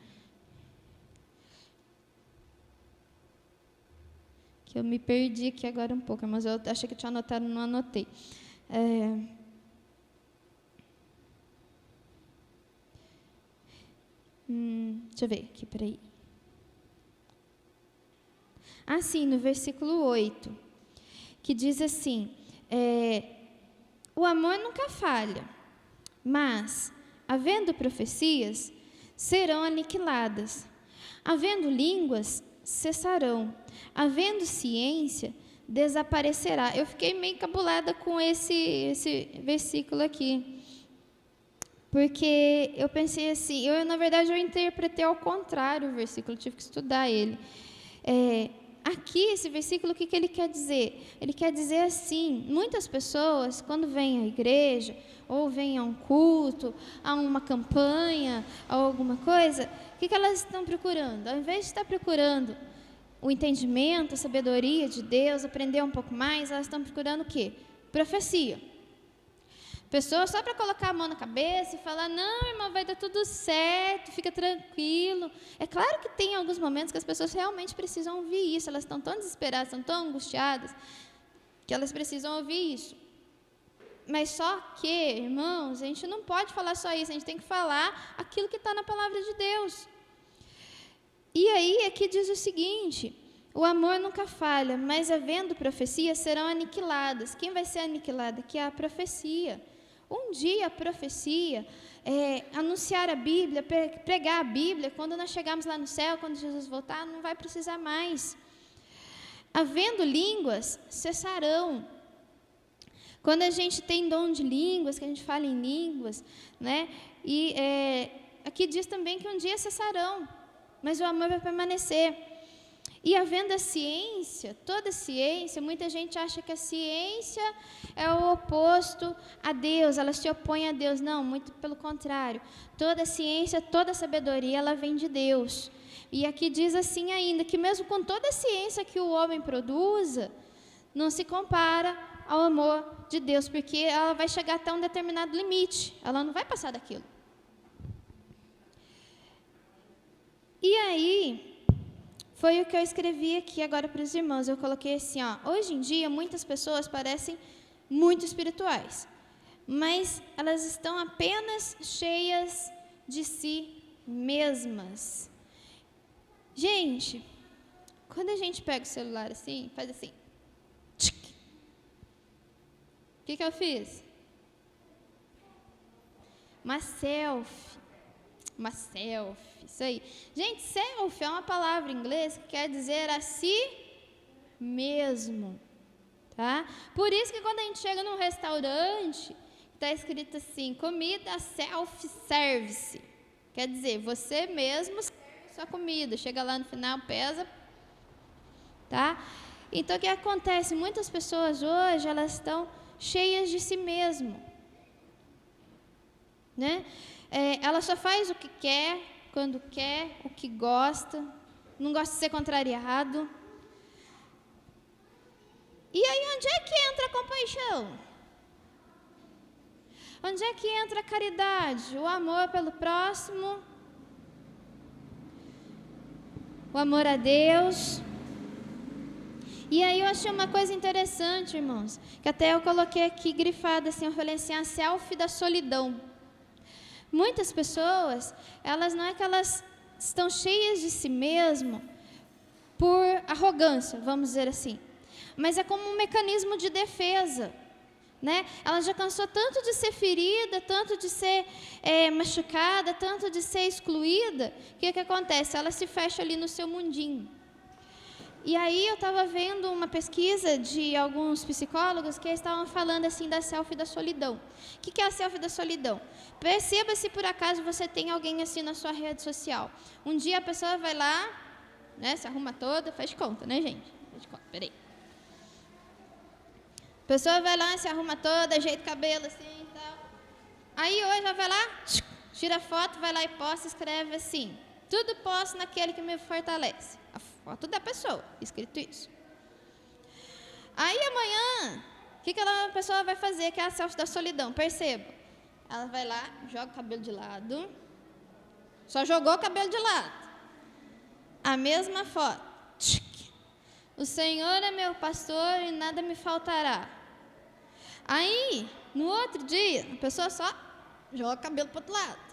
que eu me perdi aqui agora um pouco, mas eu achei que eu tinha anotado, não anotei. Deixa eu ver aqui, peraí. Sim, no versículo 8, que diz assim, o amor nunca falha, mas, havendo profecias, serão aniquiladas, havendo línguas, cessarão, havendo ciência, desaparecerá. Eu fiquei meio encabulada com esse versículo aqui, Porque eu pensei assim, na verdade eu interpretei ao contrário o versículo, tive que estudar ele. Aqui, esse versículo, o que ele quer dizer? Ele quer dizer assim, muitas pessoas, quando vêm à igreja, ou vêm a um culto, a uma campanha, a alguma coisa, o que elas estão procurando? Ao invés de estar procurando o entendimento, a sabedoria de Deus, aprender um pouco mais, elas estão procurando o quê? Profecia. Pessoas só para colocar a mão na cabeça e falar, não, irmão, vai dar tudo certo, fica tranquilo. É claro que tem alguns momentos que as pessoas realmente precisam ouvir isso, elas estão tão desesperadas, estão tão angustiadas, que elas precisam ouvir isso. Mas só que, irmãos, a gente não pode falar só isso, a gente tem que falar aquilo que está na palavra de Deus. E aí, aqui diz o seguinte, o amor nunca falha, mas havendo profecias serão aniquiladas. Quem vai ser aniquilada? Que é a profecia. Um dia a profecia, anunciar a Bíblia, pregar a Bíblia, quando nós chegarmos lá no céu, quando Jesus voltar, não vai precisar mais. Havendo línguas, cessarão. Quando a gente tem dom de línguas, que a gente fala em línguas, né? E aqui diz também que um dia cessarão, mas o amor vai permanecer. E havendo a ciência, toda ciência, muita gente acha que a ciência é o oposto a Deus, ela se opõe a Deus. Não, muito pelo contrário. Toda ciência, toda sabedoria, ela vem de Deus. E aqui diz assim ainda, que mesmo com toda a ciência que o homem produza, não se compara ao amor de Deus, porque ela vai chegar até um determinado limite, ela não vai passar daquilo. E aí, foi o que eu escrevi aqui agora para os irmãos. Eu coloquei assim, hoje em dia muitas pessoas parecem muito espirituais, mas elas estão apenas cheias de si mesmas. Gente, quando a gente pega o celular assim, faz assim, tchic. O que eu fiz? Uma selfie, isso aí. Gente, selfie é uma palavra em inglês que quer dizer a si mesmo, tá? Por isso que quando a gente chega num restaurante, está escrito assim, comida self-service, quer dizer, você mesmo serve sua comida, chega lá no final, pesa, tá? Então, o que acontece? Muitas pessoas hoje, elas estão cheias de si mesmo, né? Ela só faz o que quer, quando quer, o que gosta, não gosta de ser contrariado. E aí, onde é que entra a compaixão? Onde é que entra a caridade? O amor pelo próximo, o amor a Deus. E aí eu achei uma coisa interessante, irmãos, que até eu coloquei aqui grifada assim, eu falei assim, a selfie da solidão. Muitas pessoas, elas não é que elas estão cheias de si mesmo por arrogância, vamos dizer assim, mas é como um mecanismo de defesa, né? Ela já cansou tanto de ser ferida, tanto de ser machucada, tanto de ser excluída, que acontece? Ela se fecha ali no seu mundinho. E aí eu estava vendo uma pesquisa de alguns psicólogos que estavam falando assim da selfie da solidão. O que é a selfie da solidão? Perceba se por acaso você tem alguém assim na sua rede social. Um dia a pessoa vai lá, né, se arruma toda, faz de conta, né, gente? Faz de conta, peraí. A pessoa vai lá, se arruma toda, ajeita o cabelo assim e tal. Aí hoje ela vai lá, tira a foto, vai lá e posta, escreve assim, tudo posso naquele que me fortalece. A foto da pessoa, escrito isso. Aí amanhã, o que aquela pessoa vai fazer, que é a selfie da solidão? Perceba, ela vai lá, joga o cabelo de lado, só jogou o cabelo de lado. A mesma foto. O Senhor é meu pastor e nada me faltará. Aí, no outro dia, a pessoa só joga o cabelo para o outro lado.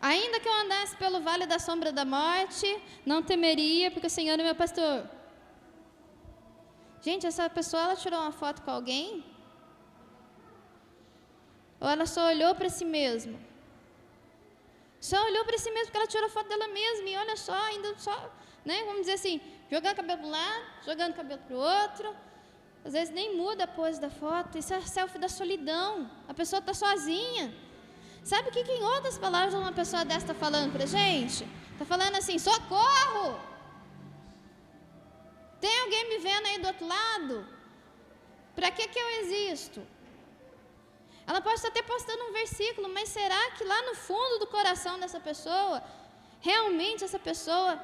Ainda que eu andasse pelo vale da sombra da morte, não temeria, porque o Senhor é meu pastor. Gente, essa pessoa, ela tirou uma foto com alguém? Ou ela só olhou para si mesma? Só olhou para si mesma, porque ela tirou foto dela mesma, e olha só, ainda só, né, vamos dizer assim, jogando cabelo para um lado, jogando cabelo para o outro, às vezes nem muda a pose da foto. Isso é selfie da solidão. A pessoa está sozinha. Sabe o que em outras palavras uma pessoa dessa está falando para a gente? Está falando assim: socorro! Tem alguém me vendo aí do outro lado? Para que eu existo? Ela pode estar até postando um versículo, mas será que lá no fundo do coração dessa pessoa, realmente essa pessoa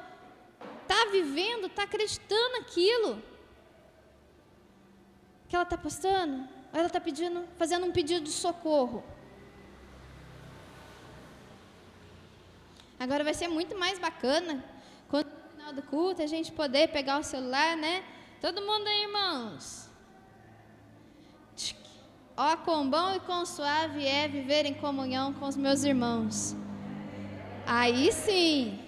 está vivendo, está acreditando naquilo que ela está postando? Ou ela está fazendo um pedido de socorro? Agora vai ser muito mais bacana quando no final do culto a gente poder pegar o celular, né? Todo mundo aí, irmãos. Ó, quão bom e quão suave é viver em comunhão com os meus irmãos. Aí sim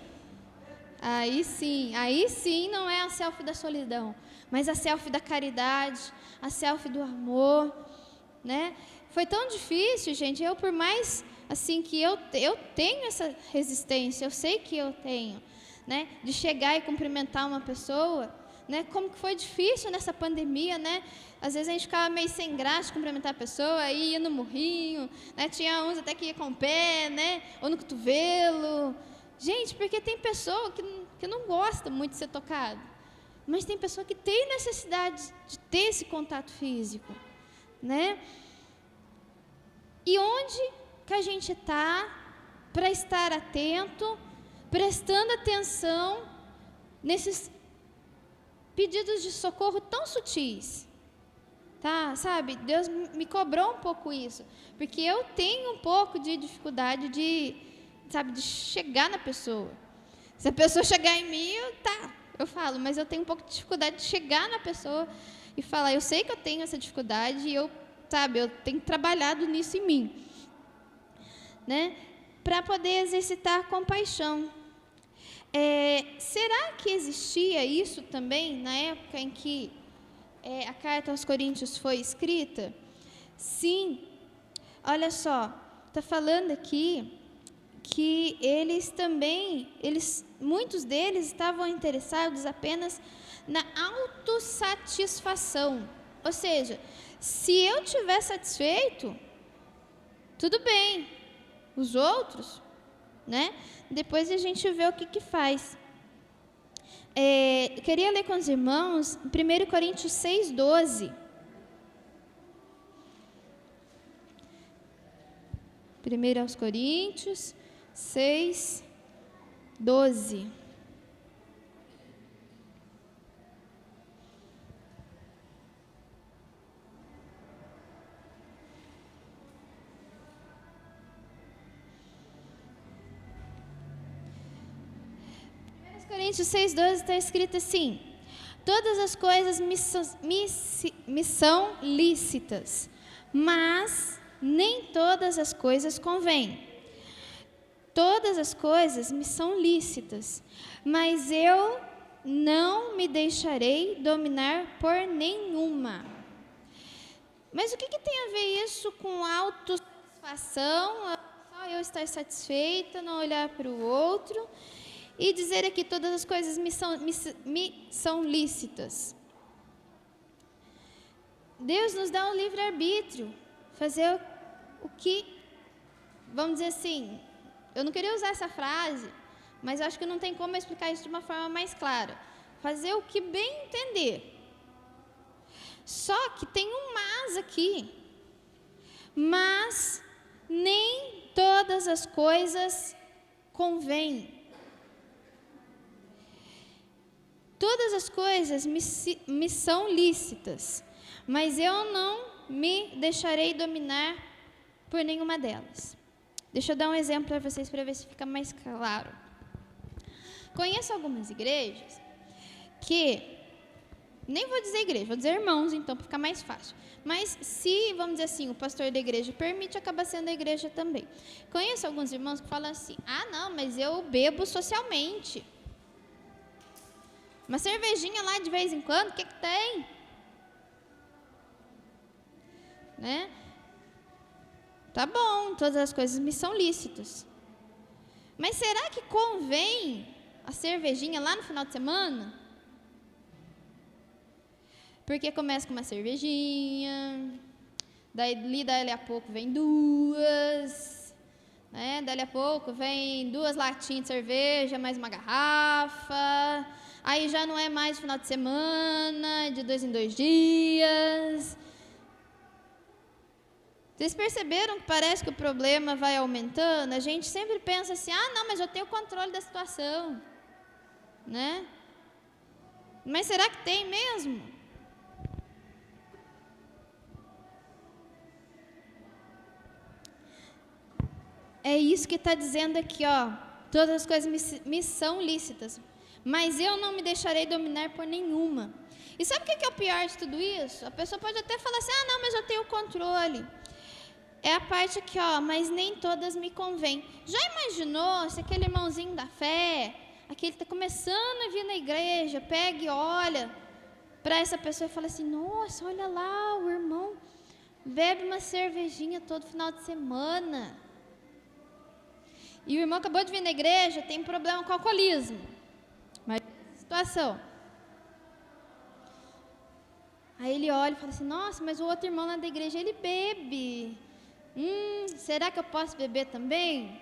não é a selfie da solidão, mas a selfie da caridade, a selfie do amor, né? Foi tão difícil, gente, eu por mais assim que eu tenho essa resistência, eu sei que eu tenho, né, de chegar e cumprimentar uma pessoa, né? Como que foi difícil nessa pandemia, né? Às vezes a gente ficava meio sem graça de cumprimentar a pessoa, aí ia no murrinho, né? Tinha uns até que ia com o pé, né? Ou no cotovelo. Gente, porque tem pessoa que não gosta muito de ser tocado, mas tem pessoa que tem necessidade de ter esse contato físico, né? E onde que a gente está para estar atento, prestando atenção nesses pedidos de socorro tão sutis, tá? Sabe, Deus me cobrou um pouco isso, porque eu tenho um pouco de dificuldade de chegar na pessoa. Se a pessoa chegar em mim, eu falo, mas eu tenho um pouco de dificuldade de chegar na pessoa e falar, eu sei que eu tenho essa dificuldade e eu tenho trabalhado nisso em mim, né? Para poder exercitar a compaixão. Será que existia isso também na época em que a carta aos Coríntios foi escrita? Sim. Olha só, está falando aqui que muitos deles estavam interessados apenas na autossatisfação. Ou seja, se eu estiver satisfeito, tudo bem. Os outros, né? Depois a gente vê o que faz. Queria ler com os irmãos 1 Coríntios 6:12. 1 aos Coríntios 6:12. Coríntios 6:12 está escrito assim: todas as coisas me são lícitas, mas nem todas as coisas convêm. Todas as coisas me são lícitas, mas eu não me deixarei dominar por nenhuma. Mas o que tem a ver isso com autossatisfação? Só eu estar satisfeita, não olhar para o outro e dizer aqui todas as coisas me são lícitas. Deus nos dá um livre-arbítrio, fazer o que, vamos dizer assim, eu não queria usar essa frase, mas eu acho que não tem como explicar isso de uma forma mais clara. Fazer o que bem entender. Só que tem um mas aqui. Mas nem todas as coisas convêm. Todas as coisas me são lícitas, mas eu não me deixarei dominar por nenhuma delas. Deixa eu dar um exemplo para vocês, para ver se fica mais claro. Conheço algumas igrejas que, nem vou dizer igreja, vou dizer irmãos, então, para ficar mais fácil. Mas se, vamos dizer assim, o pastor da igreja permite, acaba sendo a igreja também. Conheço alguns irmãos que falam assim: não, mas eu bebo socialmente. Uma cervejinha lá de vez em quando, o que tem? Né? Tá bom, todas as coisas me são lícitas. Mas será que convém a cervejinha lá no final de semana? Porque começa com uma cervejinha, dali a pouco vem duas, né? Dali a pouco vem 2 latinhas de cerveja, mais uma garrafa. Aí já não é mais final de semana, de 2 em 2 dias. Vocês perceberam que parece que o problema vai aumentando? A gente sempre pensa assim, não, mas eu tenho controle da situação, né? Mas será que tem mesmo? É isso que está dizendo aqui, ó. Todas as coisas me são lícitas, mas eu não me deixarei dominar por nenhuma. E sabe o que é o pior de tudo isso? A pessoa pode até falar assim, não, mas eu tenho controle. É a parte aqui, ó, mas nem todas me convêm. Já imaginou se aquele irmãozinho da fé, aquele que está começando a vir na igreja, pega e olha para essa pessoa e fala assim, nossa, olha lá, o irmão bebe uma cervejinha todo final de semana. E o irmão acabou de vir na igreja, tem problema com alcoolismo. Mas situação. Aí ele olha e fala assim, nossa, mas o outro irmão lá da igreja, ele bebe. Será que eu posso beber também?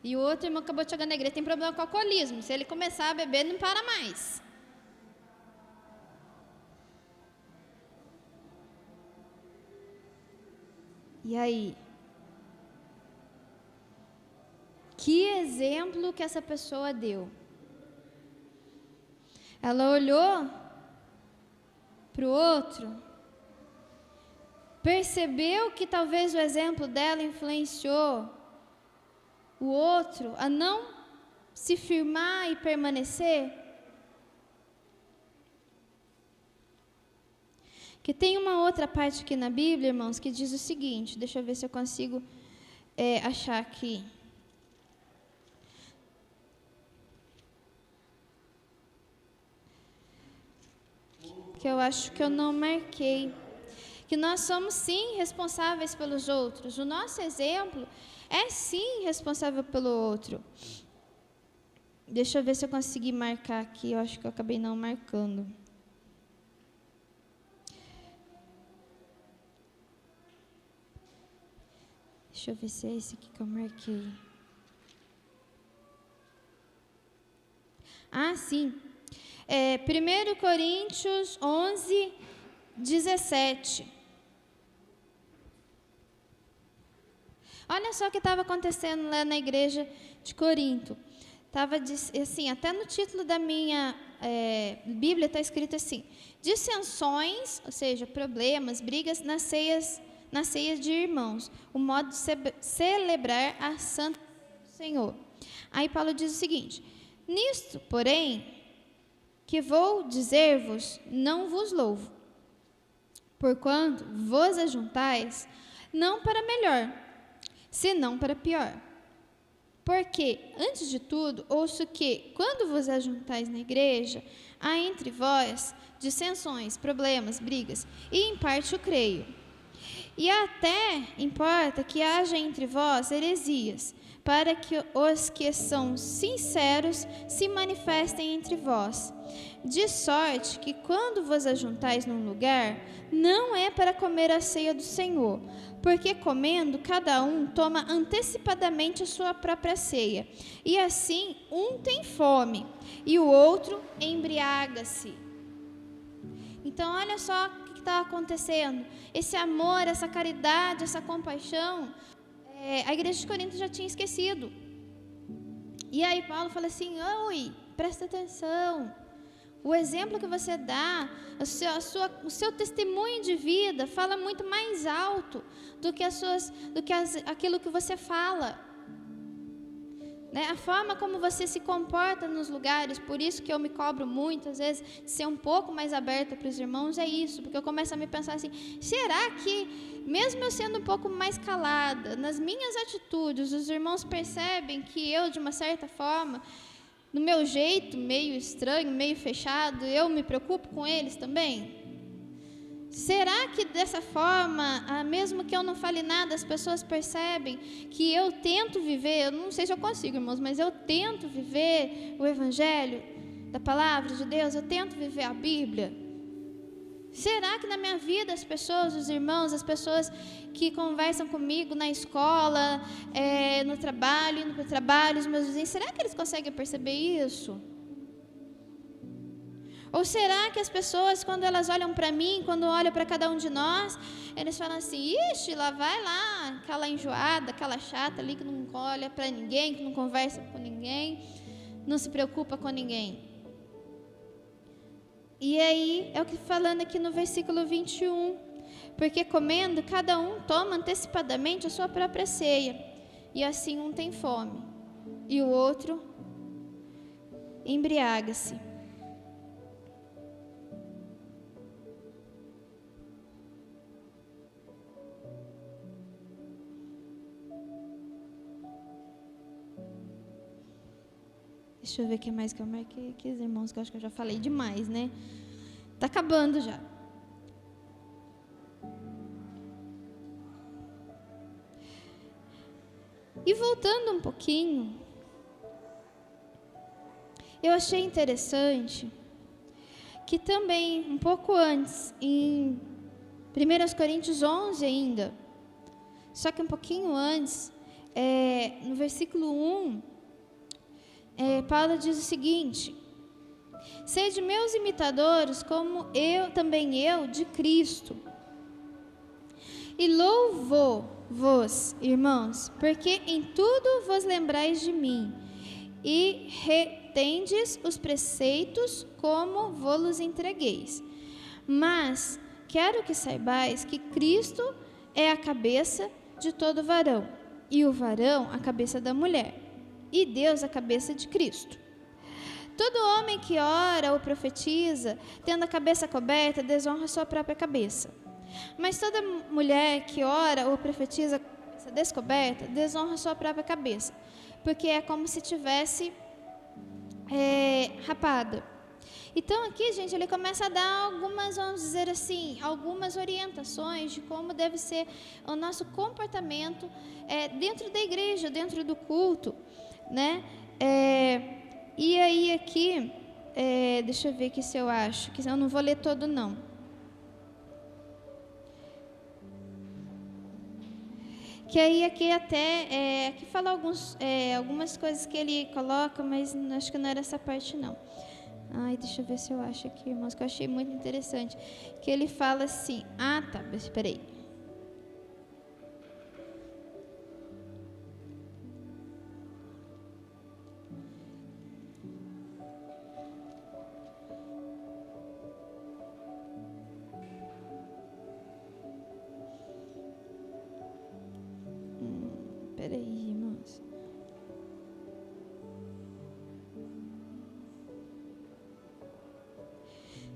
E o outro irmão acabou de chegar na igreja, tem problema com alcoolismo. Se ele começar a beber, ele não para mais. E aí? Que exemplo que essa pessoa deu? Ela olhou para o outro, percebeu que talvez o exemplo dela influenciou o outro a não se firmar e permanecer? Que tem uma outra parte aqui na Bíblia, irmãos, que diz o seguinte, deixa eu ver se eu consigo achar aqui. Que eu acho que eu não marquei. Que nós somos sim responsáveis pelos outros. O nosso exemplo é sim responsável pelo outro. Deixa eu ver se eu consegui marcar aqui. Eu acho que eu acabei não marcando. Deixa eu ver se é esse aqui que eu marquei. Sim. 1 Coríntios 11, 17. Olha só o que estava acontecendo lá na igreja de Corinto. Estava assim, até no título da minha Bíblia está escrito assim: dissensões, ou seja, problemas, brigas nas ceias de irmãos, o modo de celebrar a Santa do Senhor. Aí Paulo diz o seguinte: nisto, porém, que vou dizer-vos, não vos louvo, porquanto vos ajuntais, não para melhor, senão para pior. Porque, antes de tudo, ouço que, quando vos ajuntais na igreja, há entre vós dissensões, problemas, brigas, e em parte o creio. E até importa que haja entre vós heresias, para que os que são sinceros se manifestem entre vós. De sorte que, quando vos ajuntais num lugar, não é para comer a ceia do Senhor, porque comendo, cada um toma antecipadamente a sua própria ceia, e assim um tem fome, e o outro embriaga-se. Então, olha só o que está acontecendo. Esse amor, essa caridade, essa compaixão, a igreja de Corinto já tinha esquecido. E aí Paulo fala assim: oi, presta atenção. O exemplo que você dá, o seu testemunho de vida fala muito mais alto do que aquilo que você fala. Né? A forma como você se comporta nos lugares, por isso que eu me cobro muito, às vezes, de ser um pouco mais aberta para os irmãos, é isso, porque eu começo a me pensar assim: será que, mesmo eu sendo um pouco mais calada, nas minhas atitudes, os irmãos percebem que eu, de uma certa forma, no meu jeito meio estranho, meio fechado, eu me preocupo com eles também? Será que dessa forma, mesmo que eu não fale nada, as pessoas percebem que eu tento viver, eu não sei se eu consigo, irmãos, mas eu tento viver o Evangelho da Palavra de Deus, eu tento viver a Bíblia? Será que na minha vida as pessoas, os irmãos, as pessoas que conversam comigo na escola, no trabalho, indo para o trabalho, os meus vizinhos, será que eles conseguem perceber isso? Ou será que as pessoas, quando elas olham para mim, quando olham para cada um de nós, eles falam assim, ixi, lá vai lá, aquela enjoada, aquela chata ali que não olha para ninguém, que não conversa com ninguém, não se preocupa com ninguém. E aí, é o que falando aqui no versículo 21, porque comendo, cada um toma antecipadamente a sua própria ceia, e assim um tem fome, e o outro embriaga-se. Deixa eu ver o que mais que eu marquei aqui, os irmãos, que eu acho que eu já falei demais, né? Tá acabando já. E voltando um pouquinho, eu achei interessante que também, um pouco antes, em 1 Coríntios 11 ainda, só que um pouquinho antes, no versículo 1, Paulo diz o seguinte: sede meus imitadores, como eu de Cristo. E louvo-vos, irmãos, porque em tudo vos lembrais de mim, e retendes os preceitos como vos entregueis. Mas quero que saibais que Cristo é a cabeça de todo varão, e o varão a cabeça da mulher, e Deus a cabeça de Cristo. Todo homem que ora ou profetiza, tendo a cabeça coberta, desonra sua própria cabeça. Mas toda mulher que ora ou profetiza com a cabeça descoberta, desonra sua própria cabeça, porque é como se tivesse rapada. Então aqui, gente, ele começa a dar algumas, vamos dizer assim, algumas orientações de como deve ser o nosso comportamento dentro da igreja, dentro do culto, né? E aí aqui, deixa eu ver aqui se eu acho, que eu não vou ler todo não. Que aí aqui até, aqui fala algumas coisas que ele coloca, mas acho que não era essa parte não. Ai, deixa eu ver se eu acho aqui, irmãos, que eu achei muito interessante. Que ele fala assim, espera aí. Espera aí, irmãos.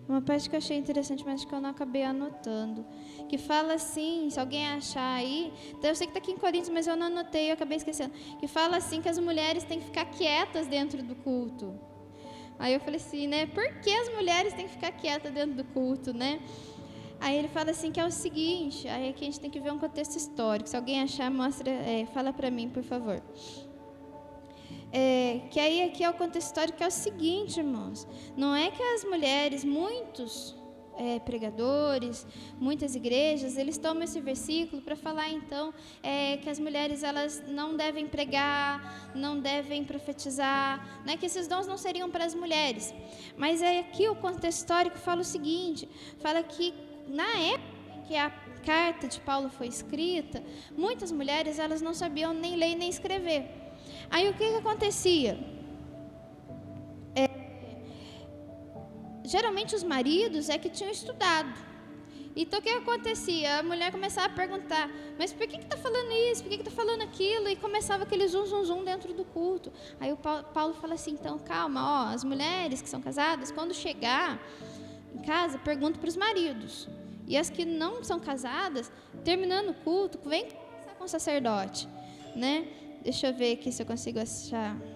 Uma parte que eu achei interessante, mas que eu não acabei anotando, que fala assim, se alguém achar aí, então eu sei que está aqui em Coríntios, mas eu não anotei, eu acabei esquecendo, que fala assim que as mulheres têm que ficar quietas dentro do culto. Aí eu falei assim, né, por que as mulheres têm que ficar quietas dentro do culto, né? Aí ele fala assim que é o seguinte, aí aqui a gente tem que ver um contexto histórico, se alguém achar, mostra, fala para mim, por favor. Que aí aqui é o contexto histórico, que é o seguinte, irmãos, não é que as mulheres, muitos pregadores, muitas igrejas, eles tomam esse versículo para falar então que as mulheres elas não devem pregar, não devem profetizar, né, que esses dons não seriam para as mulheres, mas aqui o contexto histórico fala o seguinte, fala que na época que a carta de Paulo foi escrita, muitas mulheres elas não sabiam nem ler nem escrever. Aí o que acontecia? Geralmente os maridos que tinham estudado. Então o que acontecia? A mulher começava a perguntar, mas por que está falando isso? Por que está falando aquilo? E começava aquele zum dentro do culto. Aí o Paulo fala assim, então calma, as mulheres que são casadas, quando chegar em casa, pergunta para os maridos. E as que não são casadas, terminando o culto, vem conversar com o sacerdote, né? Deixa eu ver aqui se eu consigo achar. —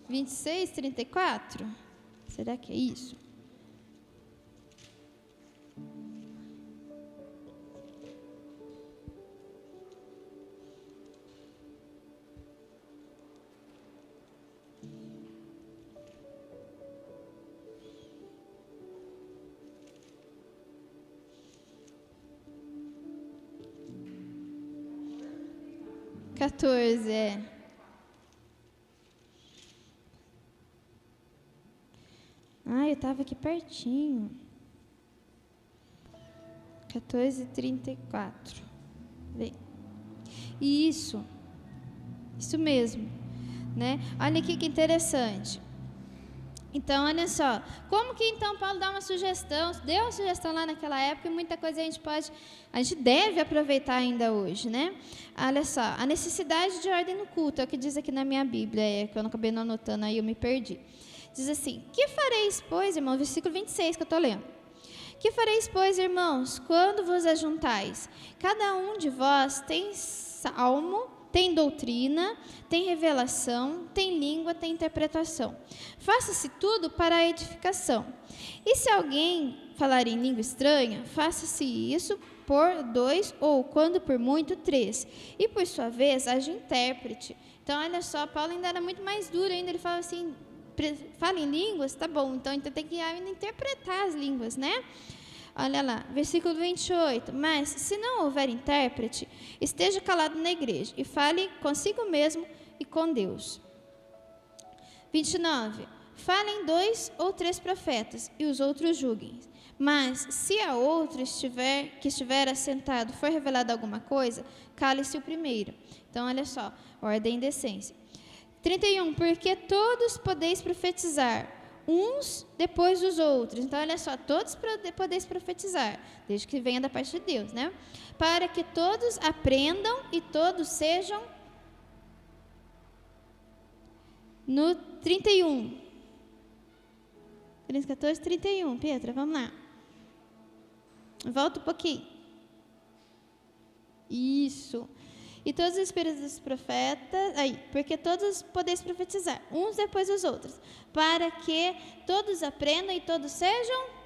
26:34? Será que é isso? 14, eu estava aqui pertinho. 14:34. Vem. Isso mesmo, né? Olha aqui que interessante. Então, olha só, como que então Paulo dá uma sugestão, deu uma sugestão lá naquela época e muita coisa a gente deve aproveitar ainda hoje, né? Olha só, a necessidade de ordem no culto, é o que diz aqui na minha Bíblia, que eu não acabei não anotando aí, eu me perdi. Diz assim, que fareis, pois, irmãos, versículo 26 que eu estou lendo. Que fareis, pois, irmãos, quando vos ajuntais? Cada um de vós tem salmo, tem doutrina, tem revelação, tem língua, tem interpretação. Faça-se tudo para a edificação. E se alguém falar em língua estranha, faça-se isso por 2 ou, quando por muito, 3. E por sua vez, haja intérprete. Então, olha só, Paulo ainda era muito mais duro ainda, ele fala assim, fala em línguas, tá bom, então tem que ainda interpretar as línguas, né? Olha lá, versículo 28. Mas, se não houver intérprete, esteja calado na igreja e fale consigo mesmo e com Deus. 29. Falem 2 ou 3 profetas e os outros julguem. Mas, se a outro que estiver assentado for revelada alguma coisa, cale-se o primeiro. Então, olha só, ordem e decência. 31. Porque todos podeis profetizar, uns depois dos outros. Então, olha só, todos podeis profetizar, desde que venha da parte de Deus, né? Para que todos aprendam e todos sejam... No 31. 14, 31. Petra, vamos lá. Volta um pouquinho. Isso. E todos os espíritos dos profetas, porque todos podeis profetizar, uns depois dos outros, para que todos aprendam e todos sejam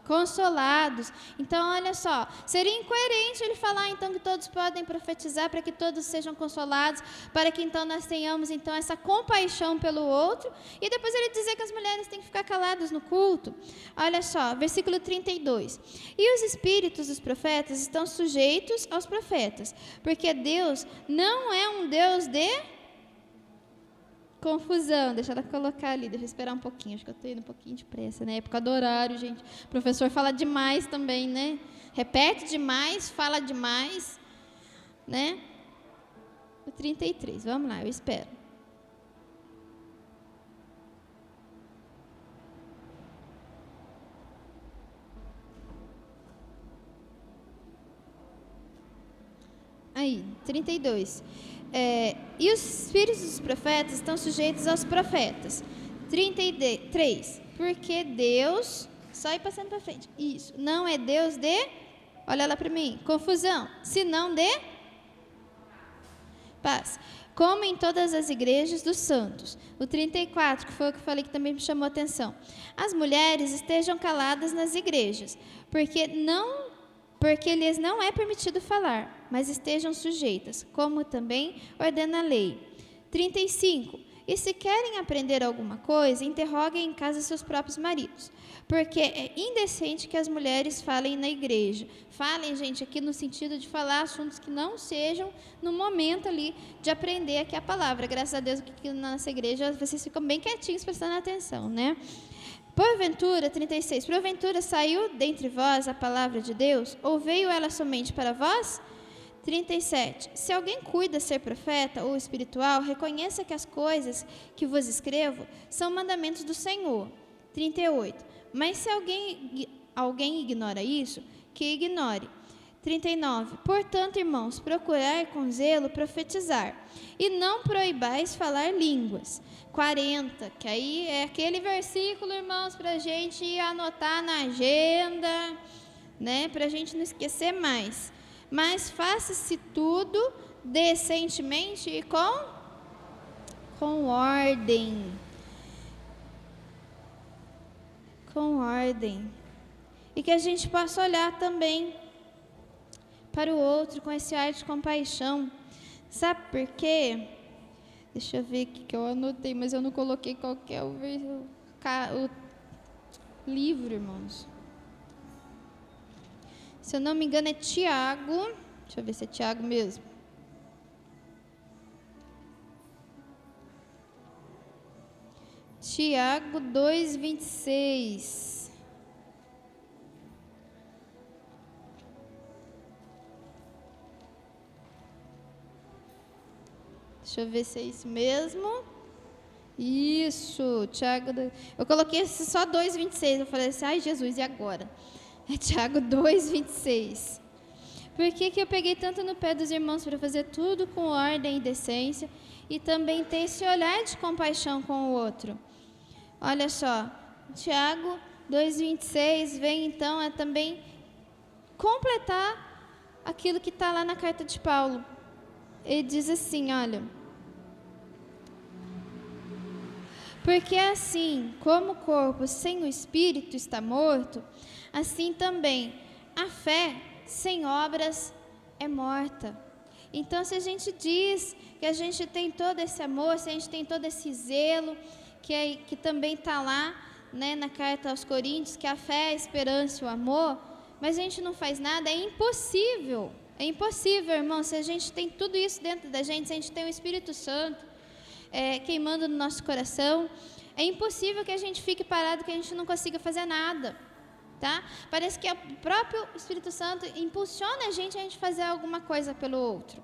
consolados. Então, olha só, seria incoerente ele falar então que todos podem profetizar para que todos sejam consolados, para que então nós tenhamos então essa compaixão pelo outro, e depois ele dizer que as mulheres têm que ficar caladas no culto. Olha só, versículo 32. E os espíritos dos profetas estão sujeitos aos profetas, porque Deus não é um Deus de confusão. Deixa ela colocar ali, deixa eu esperar um pouquinho, acho que eu estou indo um pouquinho de pressa, né? É por causa do horário, gente. O professor fala demais também, né? Repete demais, fala demais, né? O 33, vamos lá, eu espero. Aí, 32. E os espíritos dos profetas estão sujeitos aos profetas. 33. Porque Deus... Só ir passando para frente. Isso. Não é Deus de... Olha lá para mim. Confusão. Senão de... paz. Como em todas as igrejas dos santos. O 34, que foi o que eu falei que também me chamou a atenção. As mulheres estejam caladas nas igrejas, porque lhes não é permitido falar, mas estejam sujeitas, como também ordena a lei. 35. E se querem aprender alguma coisa, interroguem em casa seus próprios maridos, porque é indecente que as mulheres falem na igreja. Falem, gente, aqui no sentido de falar assuntos que não sejam no momento ali de aprender aqui a palavra. Graças a Deus que na nossa igreja vocês ficam bem quietinhos prestando atenção, né? Porventura, 36, porventura saiu dentre vós a palavra de Deus, ou veio ela somente para vós? 37, se alguém cuida ser profeta ou espiritual, reconheça que as coisas que vos escrevo são mandamentos do Senhor. 38, mas se alguém ignora isso, que ignore. 39, portanto, irmãos, procurai com zelo profetizar, e não proibais falar línguas. 40, que aí é aquele versículo, irmãos, para a gente anotar na agenda, né, para a gente não esquecer mais. Mas faça-se tudo decentemente e com ordem. Com ordem. E que a gente possa olhar também para o outro com esse ar de compaixão. Sabe por quê? Deixa eu ver aqui que eu anotei, mas eu não coloquei qual que é o livro, irmãos. Se eu não me engano é Tiago. Deixa eu ver se é Tiago mesmo. Tiago 2:26. Deixa eu ver se é isso mesmo. Isso, Tiago. Eu coloquei só 2:26. Eu falei assim, ai Jesus, e agora? É Tiago 2:26. Por que eu peguei tanto no pé dos irmãos para fazer tudo com ordem e decência e também ter esse olhar de compaixão com o outro? Olha só, Tiago 2:26 vem então a também completar aquilo que está lá na carta de Paulo. Ele diz assim, olha: porque assim como o corpo sem o espírito está morto, assim também a fé sem obras é morta. Então, se a gente diz que a gente tem todo esse amor, se a gente tem todo esse zelo, que também está lá, né, na carta aos Coríntios, que a fé, a esperança e o amor, mas a gente não faz nada, é impossível. É impossível, irmão, se a gente tem tudo isso dentro da gente, se a gente tem o Espírito Santo queimando no nosso coração, é impossível que a gente fique parado, que a gente não consiga fazer nada. Tá? Parece que o próprio Espírito Santo impulsiona a gente fazer alguma coisa pelo outro.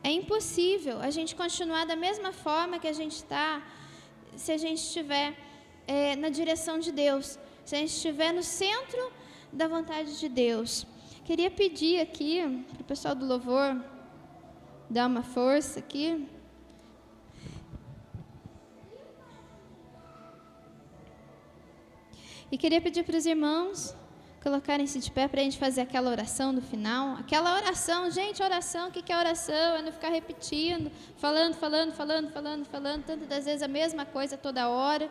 É impossível a gente continuar da mesma forma que a gente está, se a gente estiver na direção de Deus, se a gente estiver no centro da vontade de Deus. Queria pedir aqui para o pessoal do louvor dar uma força aqui. E queria pedir para os irmãos colocarem-se de pé para a gente fazer aquela oração do final. Aquela oração, gente, oração, o que é oração? É não ficar repetindo, falando, tantas das vezes a mesma coisa toda hora.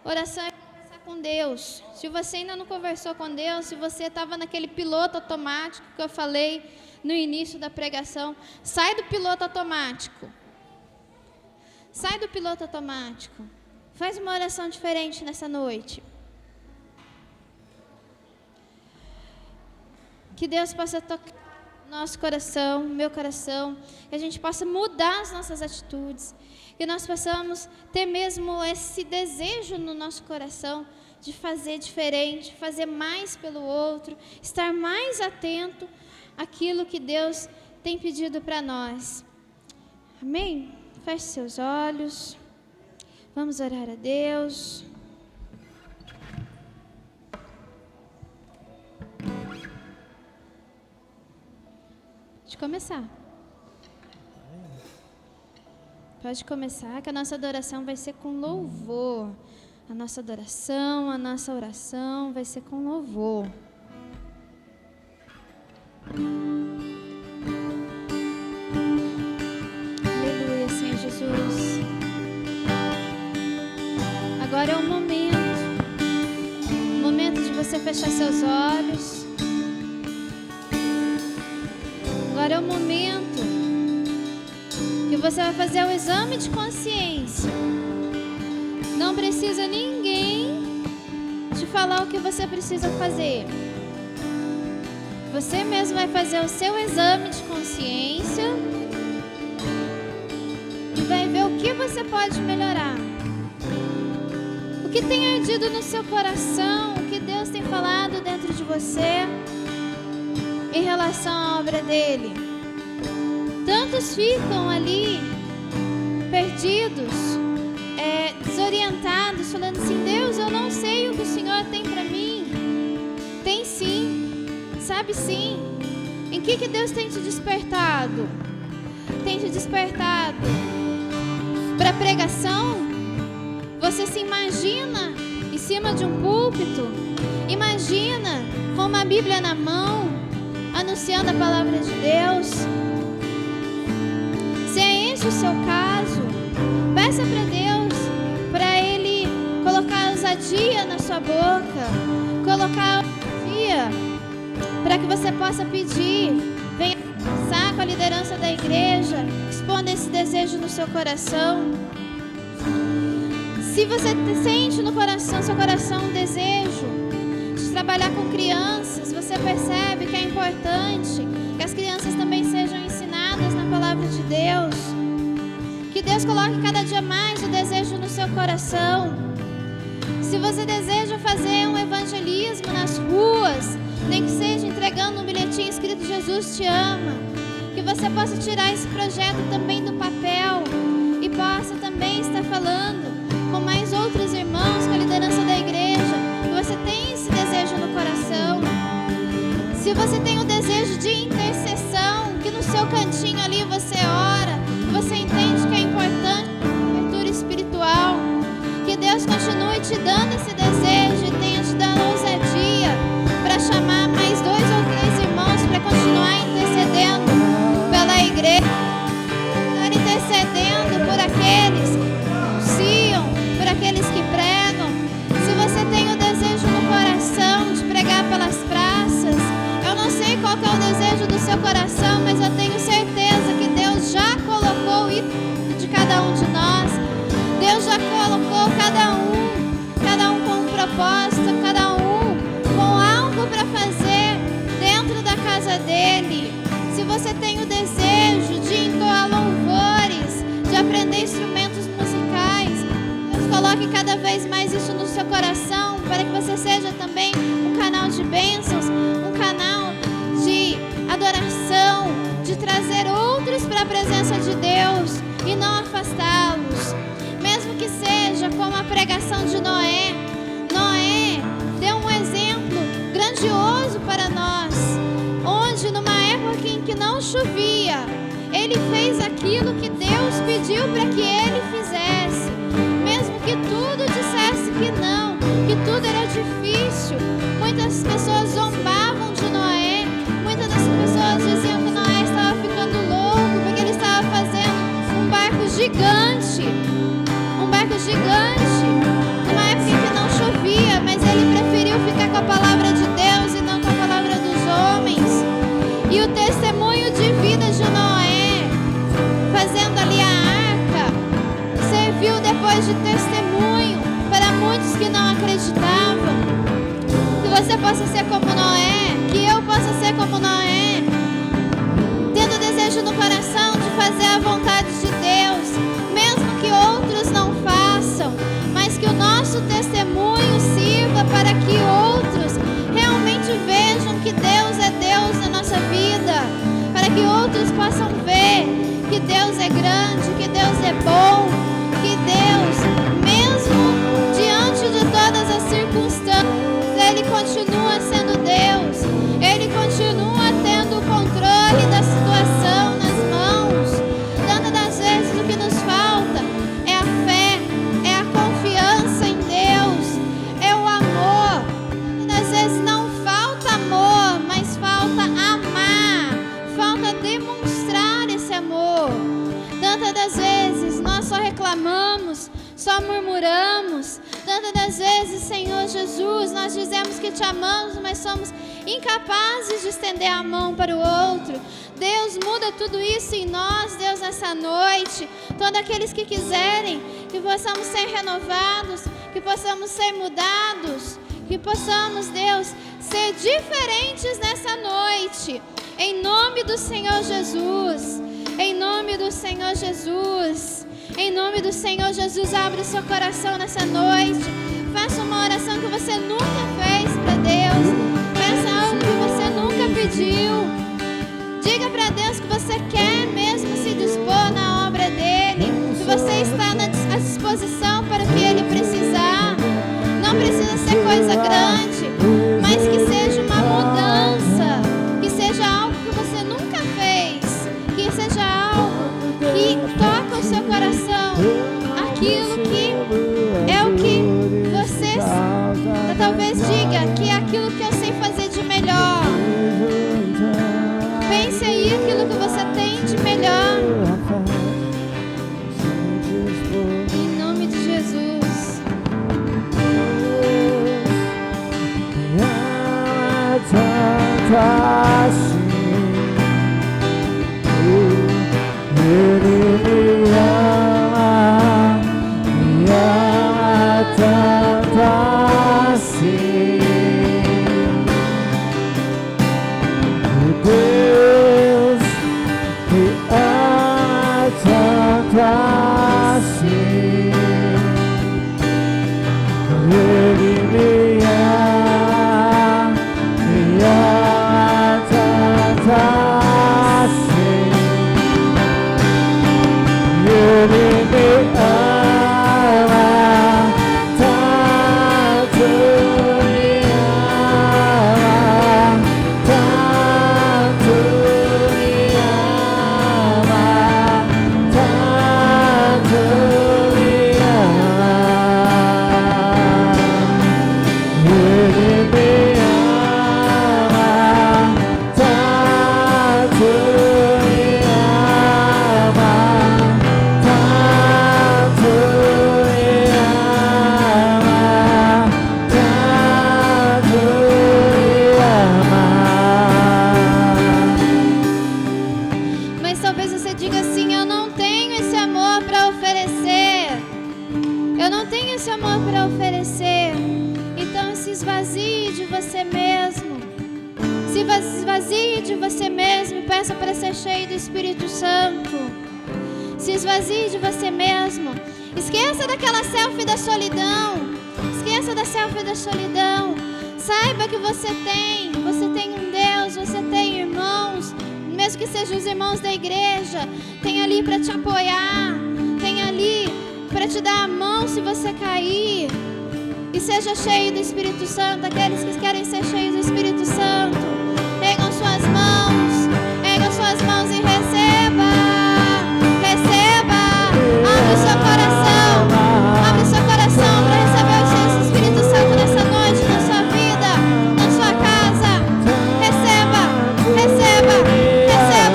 Oração é conversar com Deus. Se você ainda não conversou com Deus, se você estava naquele piloto automático que eu falei no início da pregação, sai do piloto automático. Sai do piloto automático. Faz uma oração diferente nessa noite. Que Deus possa tocar nosso coração, meu coração, que a gente possa mudar as nossas atitudes, que nós possamos ter mesmo esse desejo no nosso coração de fazer diferente, fazer mais pelo outro, estar mais atento àquilo que Deus tem pedido para nós. Amém? Feche seus olhos. Vamos orar a Deus. Pode começar. Pode começar, que a nossa adoração vai ser com louvor. A nossa adoração, a nossa oração vai ser com louvor. Aleluia, Senhor Jesus. Agora é o momento de você fechar seus olhos. Agora é o momento que você vai fazer o exame de consciência. Não precisa ninguém te falar o que você precisa fazer. Você mesmo vai fazer o seu exame de consciência e vai ver o que você pode melhorar. O que tem ardido no seu coração, o que Deus tem falado dentro de você em relação à obra dele. Tantos ficam ali perdidos, desorientados, falando assim: Deus, eu não sei o que o Senhor tem para mim. Tem sim, sabe sim. Em que Deus tem te despertado? Tem te despertado para pregação? Você se imagina em cima de um púlpito? Imagina com uma Bíblia na mão, anunciando a palavra de Deus? Se é esse o seu caso, peça para Deus, para Ele colocar ousadia na sua boca, colocar ousadia, para que você possa pedir. Venha conversar com a liderança da igreja, expondo esse desejo no seu coração. Se você sente no coração, seu coração, um desejo de trabalhar com crianças, você percebe que é importante que as crianças também sejam ensinadas na palavra de Deus, Que Deus coloque cada dia mais o desejo no seu coração. Se você deseja fazer um evangelismo nas ruas, nem que seja entregando um bilhetinho escrito Jesus te ama, que você possa tirar esse projeto também do papel e possa também estar falando com mais outros irmãos, com a liderança da igreja, que você tem esse desejo no coração. Se você tem o desejo de intercessão, que no seu cantinho ali você ora, você entende que é importante a abertura espiritual, que Deus continue te dando esse desejo e tenha te dado ousadia para chamar mais 2 ou 3 irmãos para continuar intercedendo pela igreja, intercedendo por aqueles que anunciam, por aqueles que pregam. Se você tem o desejo no coração de pregar pelas praças, eu não sei qual que é o desejo do seu coração, mas eu tenho certeza que Deus já colocou isso de cada um de nós. Deus já colocou cada um com um propósito, cada um com algo para fazer dentro da casa dele. Se você tem o desejo de entoar louvores, de aprender instrumentos musicais, Deus coloque cada vez mais isso no seu coração, para que você seja também um canal de bênçãos, um canal de adoração, de trazer outros para a presença de Deus e não afastá-los. Mesmo que seja como a pregação de Noé. Noé deu um exemplo grandioso para nós, onde numa época em que não chovia, ele fez aquilo que Deus pediu para que ele fizesse. Mesmo que tudo dissesse que não, que tudo era difícil. Muitas pessoas zombavam de Noé, muitas das pessoas diziam que Noé estava ficando louco, porque ele estava fazendo um barco gigante. Numa época em que não chovia, mas ele preferiu ficar com a palavra de Deus e não com a palavra dos homens. E o testemunho de vida de Noé, fazendo ali a arca, serviu depois de testemunho para muitos que não acreditavam. Que você possa ser como Noé, que eu possa ser como Noé, tendo desejo no coração de fazer a vontade de Deus, mesmo que outros não façam, mas que o nosso testemunho sirva para que outros realmente vejam que Deus é Deus na nossa vida, para que outros possam ver que Deus é grande, que Deus é bom, que Deus, mesmo diante de todas as circunstâncias, Ele continua sendo Deus, Ele continua tendo o controle da situação nas mãos. Tantas das vezes o que nos falta é a fé, é a confiança em Deus, é o amor. Tantas das vezes não falta amor, mas falta amar, falta demonstrar esse amor. Tantas das vezes nós só reclamamos, só murmuramos. Tantas das vezes, Senhor Jesus, nós dizemos que te amamos, mas somos incapazes de estender a mão para o outro. Deus, muda tudo isso em nós, Deus, nessa noite. Todos aqueles que quiserem que possamos ser renovados, que possamos ser mudados, que possamos, Deus, ser diferentes nessa noite. Em nome do Senhor Jesus. Em nome do Senhor Jesus. Em nome do Senhor Jesus, abre o seu coração nessa noite. Faça uma oração que você nunca fez para Deus. Peça algo que você nunca pediu. Diga para Deus que você quer mesmo se dispor na obra dEle, que você está à disposição para o que Ele precisar. Não precisa ser coisa grande, mas que seja uma mudança, que seja algo que você nunca fez, que seja algo que toca o seu coração, aquilo que é o que você talvez diga que é aquilo que eu sei fazer de melhor. Pense aí aquilo que você tem de melhor.
Ele me ama tanto assim. Ele me ama tanto, me ama tanto, me ama tanto, me ama. Ele me ama tanto, me ama tanto, me ama tanto, me ama.
Mas talvez você diga assim: eu não tenho esse amor para oferecer. Eu não tenho esse amor para oferecer. Então se esvazie de você mesmo. Se esvazie de você mesmo e peça para ser cheio do Espírito Santo. Se esvazie de você mesmo. Esqueça daquela selfie da solidão. Esqueça da selfie da solidão. Saiba que você tem um Deus, você tem irmãos, mesmo que sejam os irmãos da igreja, tem ali para te apoiar, tem ali para te dar a mão se você cair. E seja cheio do Espírito Santo. Aqueles que querem ser cheios do Espírito Santo, ergam suas mãos e receba. Abre o seu coração para receber o cheiro do Espírito Santo nessa noite, na sua vida, na sua casa. Receba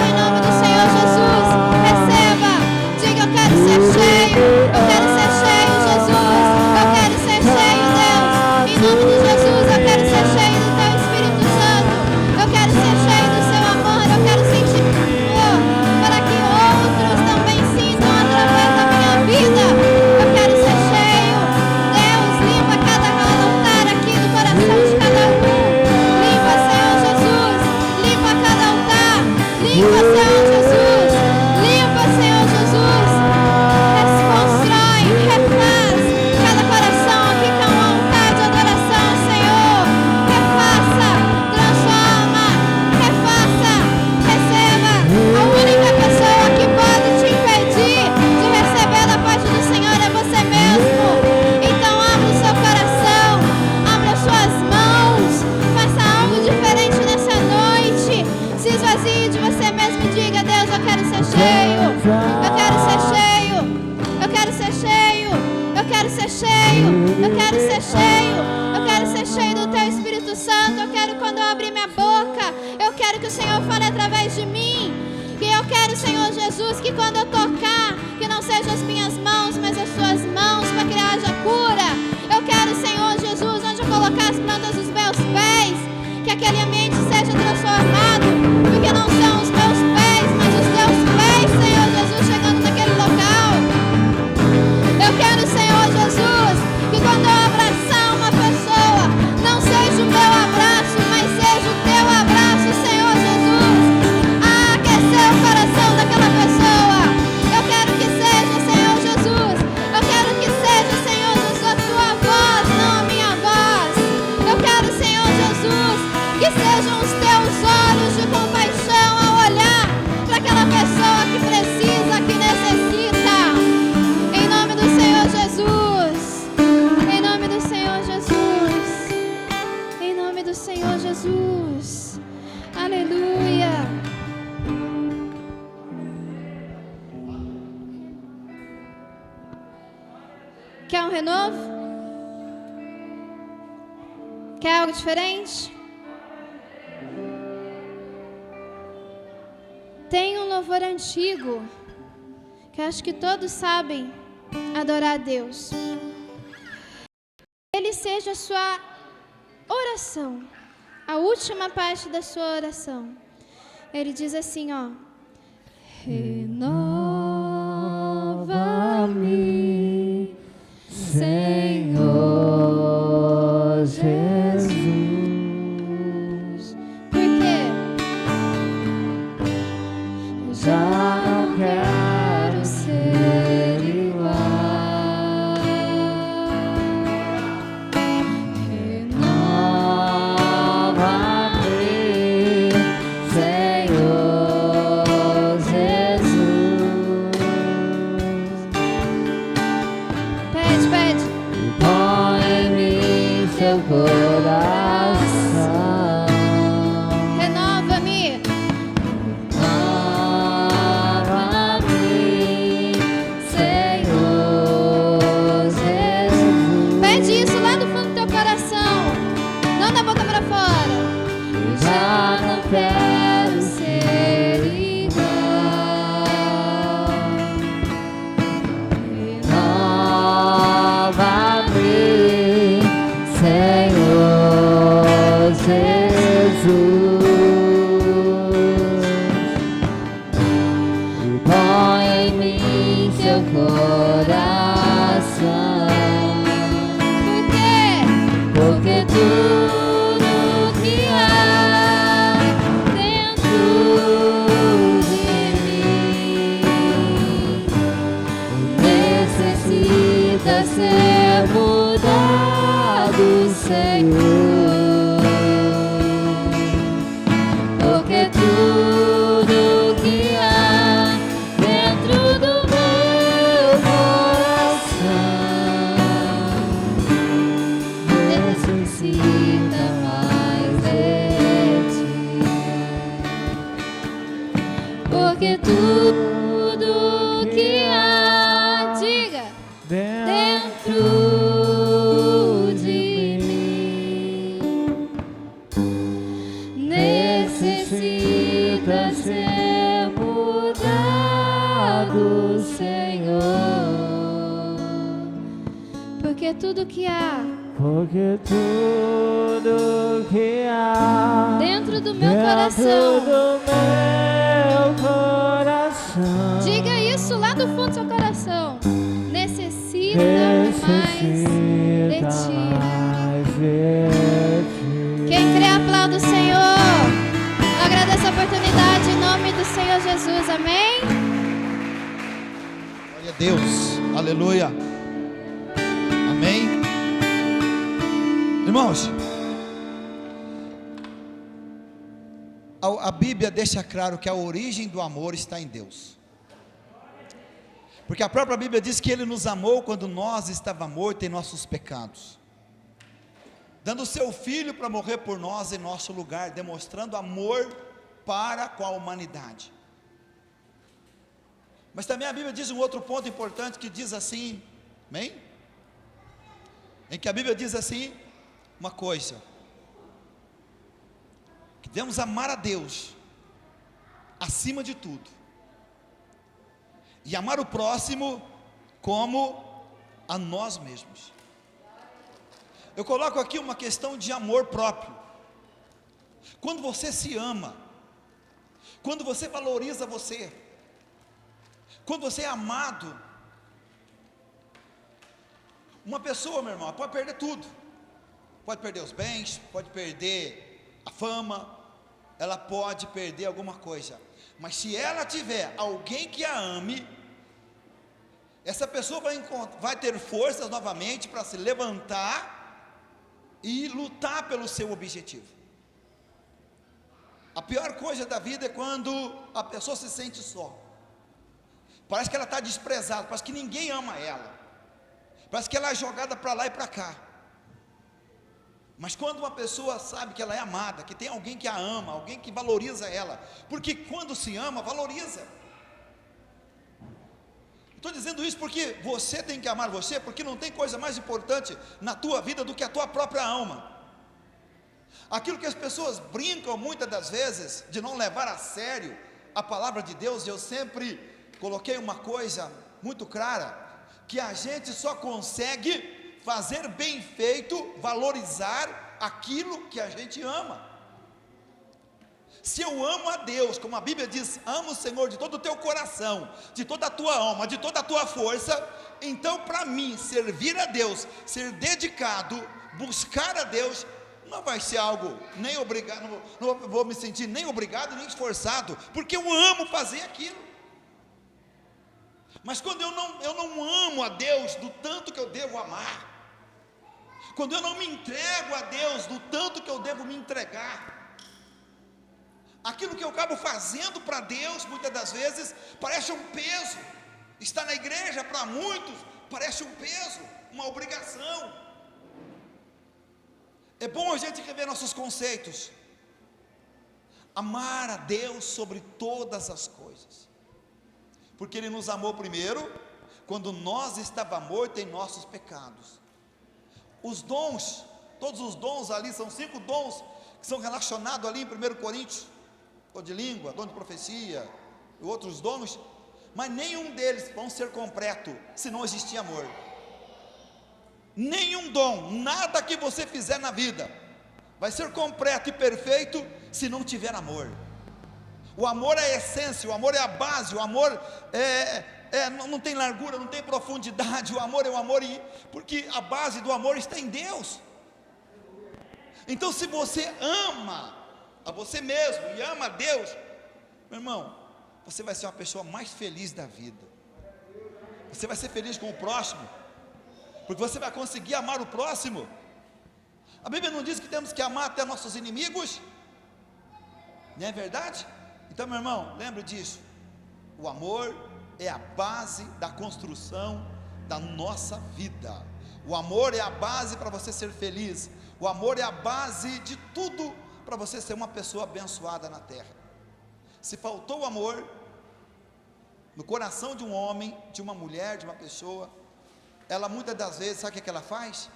em nome do Senhor Jesus. Receba, diga: eu quero ser cheio, Jesus, eu quero ser cheio, Deus, em nome de Jesus. Eu quero ser cheio do teu Espírito Santo, eu quero ser cheio do seu amor, eu quero sentir para que outros também sintam através da minha vida. Eu quero ser cheio. Deus, limpa cada altar aqui do coração de cada um. Limpa, Senhor Jesus, limpa cada altar. Limpa, Senhor Jesus, limpa, Senhor Jesus. Reconstrói, refaz cada coração aqui que é um altar de adoração, Senhor. Refaça, transforma, refaça, receba. A única pessoa que pode te impedir de receber da parte do Senhor é você mesmo. Então abra o seu coração, abra as suas mãos, faça algo diferente nessa noite. Se esvazie de você mesmo e diga: Deus, eu quero ser cheio, eu quero ser cheio, eu quero ser cheio, eu quero ser cheio, eu quero ser cheio, eu quero ser cheio do teu Espírito Santo. Eu quero, quando eu abrir minha boca, eu quero que o Senhor fale através de mim. E eu quero, Senhor Jesus, que quando eu tocar, que não sejam as minhas mãos, mas as suas mãos, para que haja cura. Eu quero, Senhor Jesus, onde eu colocar as plantas dos meus pés, que aquele ambiente seja transformado, porque não são os meus pés, mas os teus pés, Senhor Jesus, chegando naquele local. Eu quero, Senhor Jesus, que quando eu abraçar uma pessoa, não seja o meu abraço, mas seja o teu abraço, Senhor Jesus, a aquecer o coração daquela pessoa. Eu quero que seja, Senhor Jesus, eu quero que seja, Senhor Jesus, a tua voz, não a minha voz. Eu quero, Senhor Jesus, que sejam os teus olhos de compaixão ao olhar para aquela pessoa que precisa, que necessita. Em nome do Senhor Jesus. Em nome do Senhor Jesus. Em nome do Senhor Jesus. Aleluia. Quer um renovo? Quer algo diferente? Tem um louvor antigo que eu acho que todos sabem adorar a Deus. Ele seja a sua oração, a última parte da sua oração. Ele diz assim, ó: renova-me, Senhor Jesus. Por quê? Eu já não quero ser igual.
seu coração.
Renova-me.
Renova-me, Senhor Jesus.
Pede isso lá do fundo do teu coração, não da boca para fora.
Já não quero ser igual. Renova-me, Senhor Jesus. E põe em mim seu coração.
Por quê?
Porque tudo que há dentro de mim necessita ser mudado, Senhor. Porque tudo que há dentro do meu coração necessita mais de ti. Porque tudo que há, diga, dentro de mim necessita ser mudado, Senhor.
Porque tudo que há
Porque tudo que há
dentro do meu
dentro
coração,
do meu coração
diga isso lá do fundo do seu coração, necessita mais de
necessita
ti.
mais de ti.
Quem crê, aplauda o Senhor. Agradeço a oportunidade em nome do Senhor Jesus. Amém?
Glória a Deus, aleluia, amém. Irmãos, a Bíblia deixa claro que a origem do amor está em Deus, porque a própria Bíblia diz que Ele nos amou quando nós estávamos mortos em nossos pecados, dando o seu Filho para morrer por nós em nosso lugar, demonstrando amor para com a humanidade. Mas também a Bíblia diz um outro ponto importante que diz assim, amém? Em que a Bíblia diz assim, uma coisa, que devemos amar a Deus acima de tudo, e amar o próximo como a nós mesmos. Eu coloco aqui uma questão de amor próprio. Quando você se ama, quando você valoriza você, quando você é amado, uma pessoa, meu irmão, ela pode perder tudo, pode perder os bens, pode perder a fama, ela pode perder alguma coisa, mas se ela tiver alguém que a ame, essa pessoa vai ter forças novamente para se levantar e lutar pelo seu objetivo. A pior coisa da vida é quando a pessoa se sente só, parece que ela está desprezada, parece que ninguém ama ela, parece que ela é jogada para lá e para cá. Mas quando uma pessoa sabe que ela é amada, que tem alguém que a ama, alguém que valoriza ela, porque quando se ama, valoriza. Estou dizendo isso porque você tem que amar você, porque não tem coisa mais importante na tua vida do que a tua própria alma. Aquilo que as pessoas brincam muitas das vezes, de não levar a sério a palavra de Deus, eu sempre coloquei uma coisa muito clara, que a gente só consegue fazer bem feito, valorizar aquilo que a gente ama. Se eu amo a Deus, como a Bíblia diz, ama o Senhor de todo o teu coração, de toda a tua alma, de toda a tua força, então para mim, servir a Deus, ser dedicado, buscar a Deus, não vai ser algo nem obrigado, não vou me sentir nem obrigado, nem esforçado, porque eu amo fazer aquilo. Mas quando eu não amo a Deus do tanto que eu devo amar, quando eu não me entrego a Deus do tanto que eu devo me entregar, aquilo que eu acabo fazendo para Deus, muitas das vezes, parece um peso. Estar na igreja para muitos parece um peso, uma obrigação. É bom a gente rever nossos conceitos. Amar a Deus sobre todas as coisas, porque Ele nos amou primeiro, quando nós estávamos mortos em nossos pecados. Os dons, todos os dons ali, são 5 dons, que são relacionados ali em 1 Coríntios, dom de língua, dom de profecia, e outros dons, mas nenhum deles vão ser completo, se não existir amor. Nenhum dom, nada que você fizer na vida, vai ser completo e perfeito, se não tiver amor. O amor é a essência, o amor é a base, o amor não tem largura, não tem profundidade. O amor é o amor, porque a base do amor está em Deus. Então, se você ama a você mesmo e ama a Deus, meu irmão, você vai ser uma pessoa mais feliz da vida. Você vai ser feliz com o próximo, porque você vai conseguir amar o próximo. A Bíblia não diz que temos que amar até nossos inimigos? Não é verdade? Então, meu irmão, lembre disso. O amor é a base da construção da nossa vida. O amor é a base para você ser feliz. O amor é a base de tudo para você ser uma pessoa abençoada na terra. Se faltou o amor no coração de um homem, de uma mulher, de uma pessoa, ela muitas das vezes, sabe o que ela faz?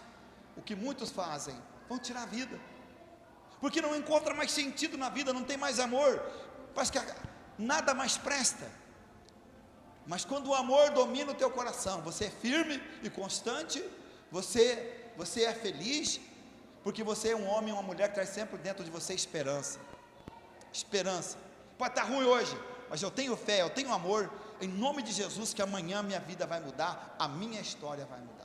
O que muitos fazem, vão tirar a vida, porque não encontra mais sentido na vida, não tem mais amor, parece que nada mais presta. Mas quando o amor domina o teu coração, você é firme e constante, você é feliz, porque você é um homem ou uma mulher que traz sempre dentro de você esperança. Esperança. Pode estar ruim hoje, mas eu tenho fé, eu tenho amor, em nome de Jesus, que amanhã minha vida vai mudar, a minha história vai mudar.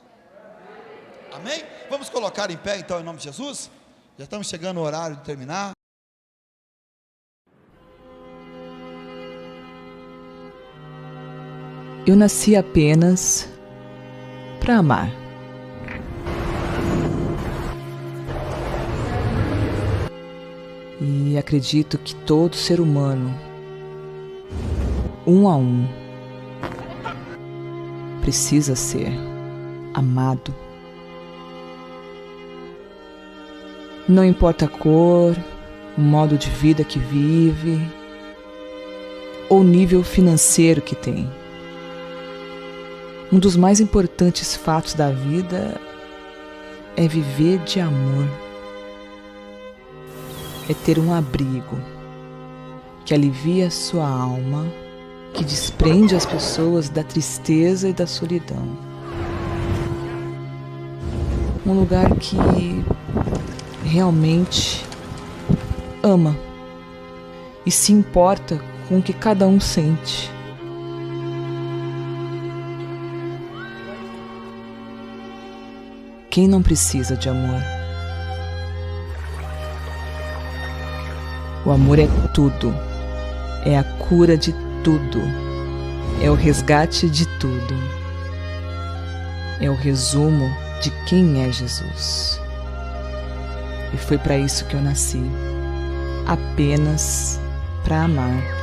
Amém? Vamos colocar em pé então, em nome de Jesus. Já estamos chegando ao horário de terminar.
Eu nasci apenas para amar. E acredito que todo ser humano, um a um, precisa ser amado. Não importa a cor, o modo de vida que vive, ou o nível financeiro que tem. Um dos mais importantes fatos da vida é viver de amor. É ter um abrigo que alivia a sua alma, que desprende as pessoas da tristeza e da solidão. Um lugar que realmente ama e se importa com o que cada um sente. Quem não precisa de amor? O amor é tudo, é a cura de tudo, é o resgate de tudo, é o resumo de quem é Jesus. E foi para isso que eu nasci, apenas para amar.